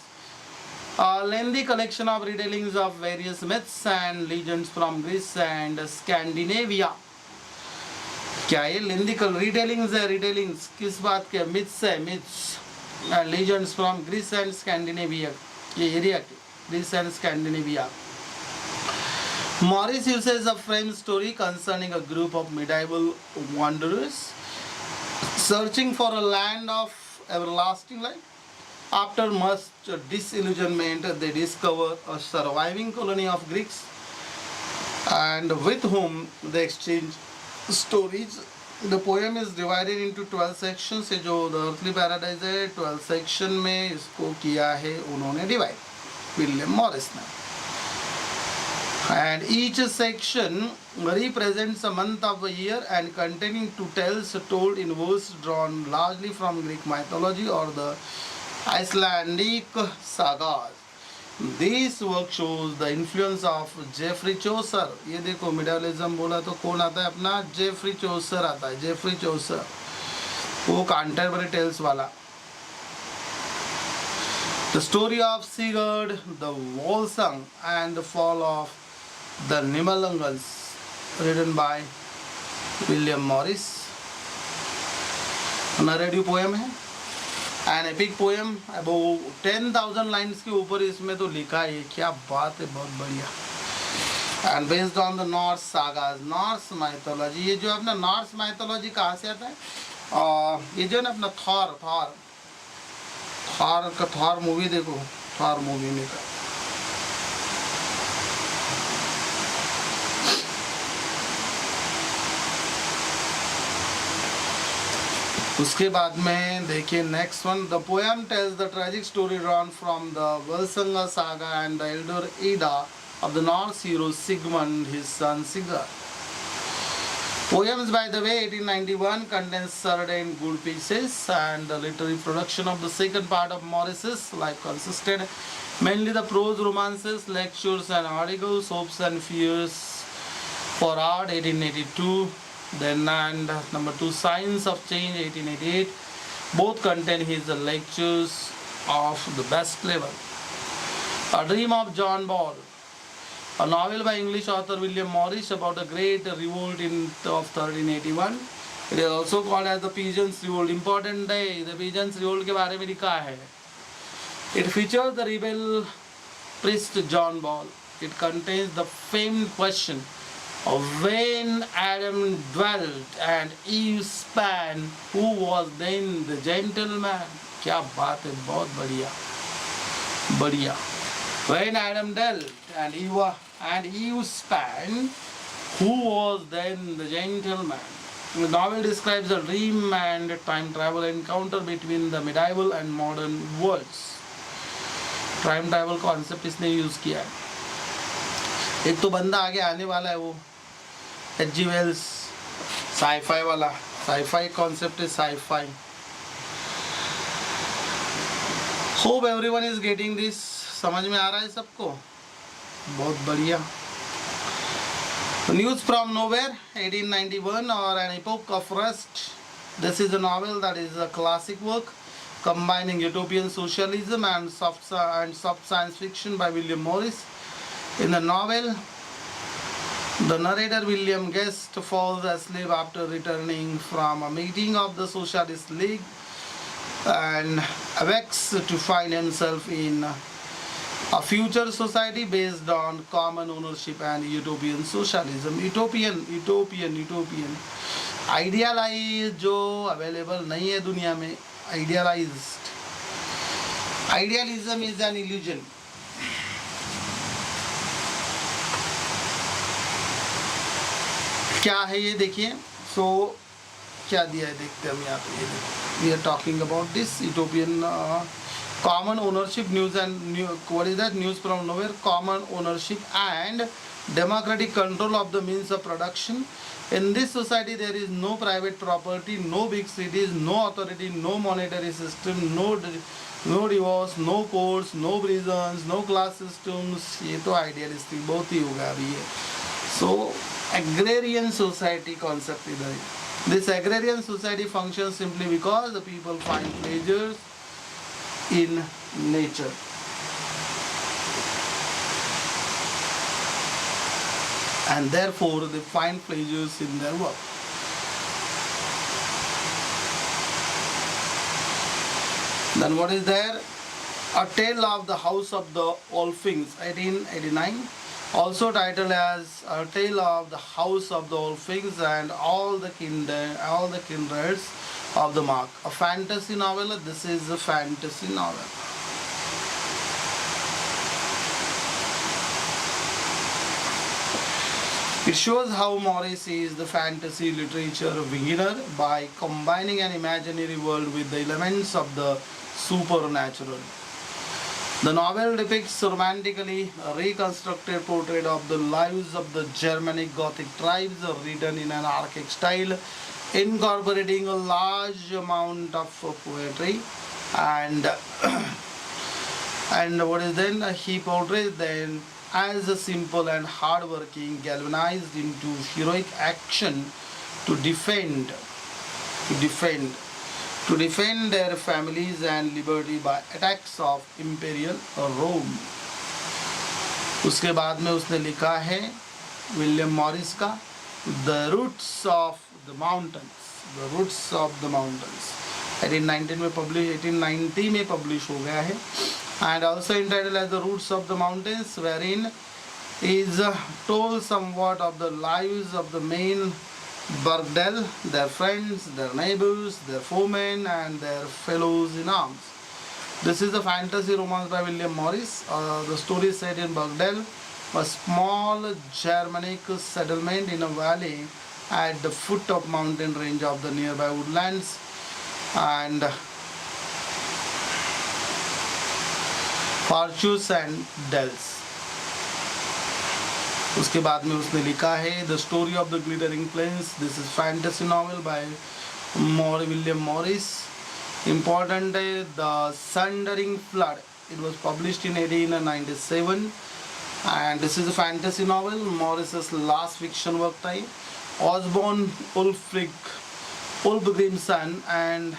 A lengthy collection of retellings of various myths and legends from Greece and Scandinavia. क्या ये लेंदी retellings है? retellings किस बात के? myths है, myths and legends from Greece and Scandinavia. ये area के Greece and Scandinavia. Morris uses a frame story concerning a group of medieval wanderers searching for a land of everlasting life. After much disillusionment, they discover a surviving colony of Greeks, and with whom they exchange stories. The poem is divided into 12 sections. ये जो The Earthly Paradise है 12 section में इसको किया है उन्होंने divide, William Morris ने. And each section represents a month of a year and containing two tales told in verse drawn largely from Greek mythology or the Icelandic sagas. This work shows the influence of Geoffrey Chaucer. ये देखो मिडालिज्म बोला तो कौन आता है अपना? Geoffrey Chaucer आता है. जेफरी चौसर वो कैंटरबरी टेल्स वाला. The story of Sigurd the Volsung and the fall of the Nibelungans, written by William Morris. Narrative poem है. An epic poem about 10,000 lines के ऊपर इसमें तो लिखा है. क्या बात है, बहुत बढ़िया. And based on the Norse sagas, Norse mythology. ये जो अपना Norse mythology कहाँ से आता है? ये जो है ना अपना थॉर मूवी देखो. थॉर मूवी में का उसके बाद में देखिए next one. The poem tells the tragic story drawn from the Volsunga saga and the elder Edda of the Norse hero Sigmund, his son Sigurd. Poems, by the way, 1891 contains certain good pieces, and the literary production of the second part of Morris's life consisted mainly the prose romances, lectures and articles, hopes and fears for art 1882. Then and number 2, Science of Change 1888. Both contain his lectures of the best level. A Dream of John Ball, a novel by English author William Morris about the great revolt of 1381. It is also called as the Pigeons Revolt. Important day, the Pigeons Revolt के बारे में लिखा है. It features the rebel priest John Ball. It contains the famed question of when Adam dwelt and Eve span, who was then the gentleman. क्या बात है, बहुत बढ़िया. When Adam dwelt and Eve span, who was then the gentleman. The novel describes a dream and time travel encounter between the medieval and modern worlds. Time travel concept इसने use किया है. एक तो बंदा आगे आने वाला है, वो H.G. Wells साईफाई वाला. साईफाई कॉन्सेप्ट है, sci fi. Hope everyone is getting this. समझ में आ रहा है सबको? बहुत बढ़िया. News from nowhere 1891 or an epoch of rest. This is a novel that is a classic work combining utopian socialism and soft science fiction by William Morris. In the novel, the narrator William Guest falls asleep after returning from a meeting of the Socialist League and awakes to find himself in a future society based on common ownership and utopian socialism. Utopian idealize जो available नहीं है दुनिया में. Idealized. Idealism is an illusion. क्या है ये देखिए. सो क्या दिया है देखते हम यहाँ पे. We are talking about this utopian common ownership news and what is that? News from nowhere. Common ownership and democratic control of the means of production. In this society there is no private property, no big cities, no authority, no monetary system, no divorce, no courts, no prisons, no class systems. ये तो idealistic बहुत ही होगा अभी ये. So agrarian society concept इधर. This agrarian society functions simply because the people find pleasures in nature. And therefore they find pleasures in their work. Then what is there? A Tale of the House of the Olfings 1889, also titled as A Tale of the House of the Olfings and all the kindreds of the Mark. A fantasy novel. This is a fantasy novel. It shows how Morris is the fantasy literature beginner by combining an imaginary world with the elements of the supernatural. The novel depicts a romantically reconstructed portrait of the lives of the Germanic Gothic tribes, written in an archaic style, incorporating a large amount of poetry. And and what is then he portrays them as a simple and hardworking, galvanized into heroic action to defend to defend to defend their families and liberty by attacks of imperial Rome. उसके बाद में उसने लिखा है William Morris का the roots of the mountains 1819 में publish 1890 में publish हो गया है and also entitled as the roots of the mountains, wherein is told somewhat of the lives of the main Burgdel, their friends, their neighbors, their foemen, and their fellows in arms. This is a fantasy romance by William Morris. The story is set in Burgdel, a small Germanic settlement in a valley at the foot of mountain range of the nearby woodlands, and Fortunes and Dells. उसके बाद में उसने लिखा है the story of the glittering plains. This is fantasy novel by William Morris. Important है the sundering flood. It was published in 1897 and this is a fantasy novel. Morris's last fiction work था ये. Osborne Ulfgrimson and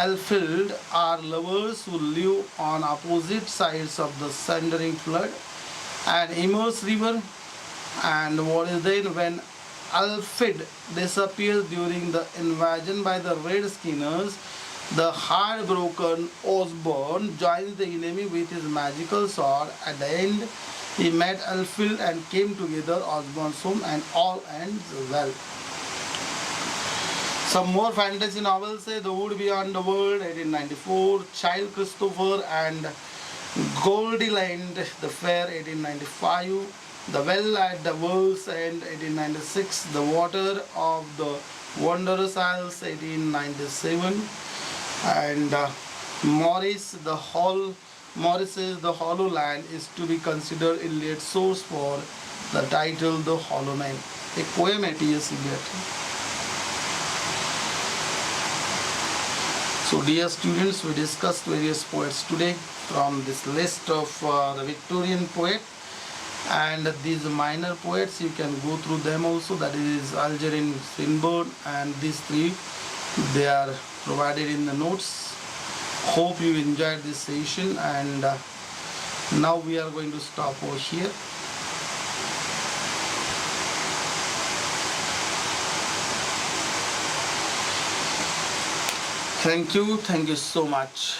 Elfild are lovers who live on opposite sides of the sundering flood and immense river. And what is then when Elfild disappears during the invasion by the Redskinners, the heartbroken Osborne joins the enemy with his magical sword. At the end, he met Elfild and came together Osborne's home, and all ends well. Some more fantasy novels say The Wood Beyond the World, 1894, Child Christopher and Goldieland the Fair, 1895, The Well at the World's End, 1896, The Water of the Wondrous Isles, 1897, and Morris's The Hollow Land is to be considered Eliot's source for the title The Hollow Man. A poem at T.S. Eliot. So dear students, we discussed various poets today from this list of the Victorian poet, and these minor poets you can go through them also. That is Algerine, Swinburne, and these three, they are provided in the notes. Hope you enjoyed this session, and now we are going to stop over here. Thank you so much.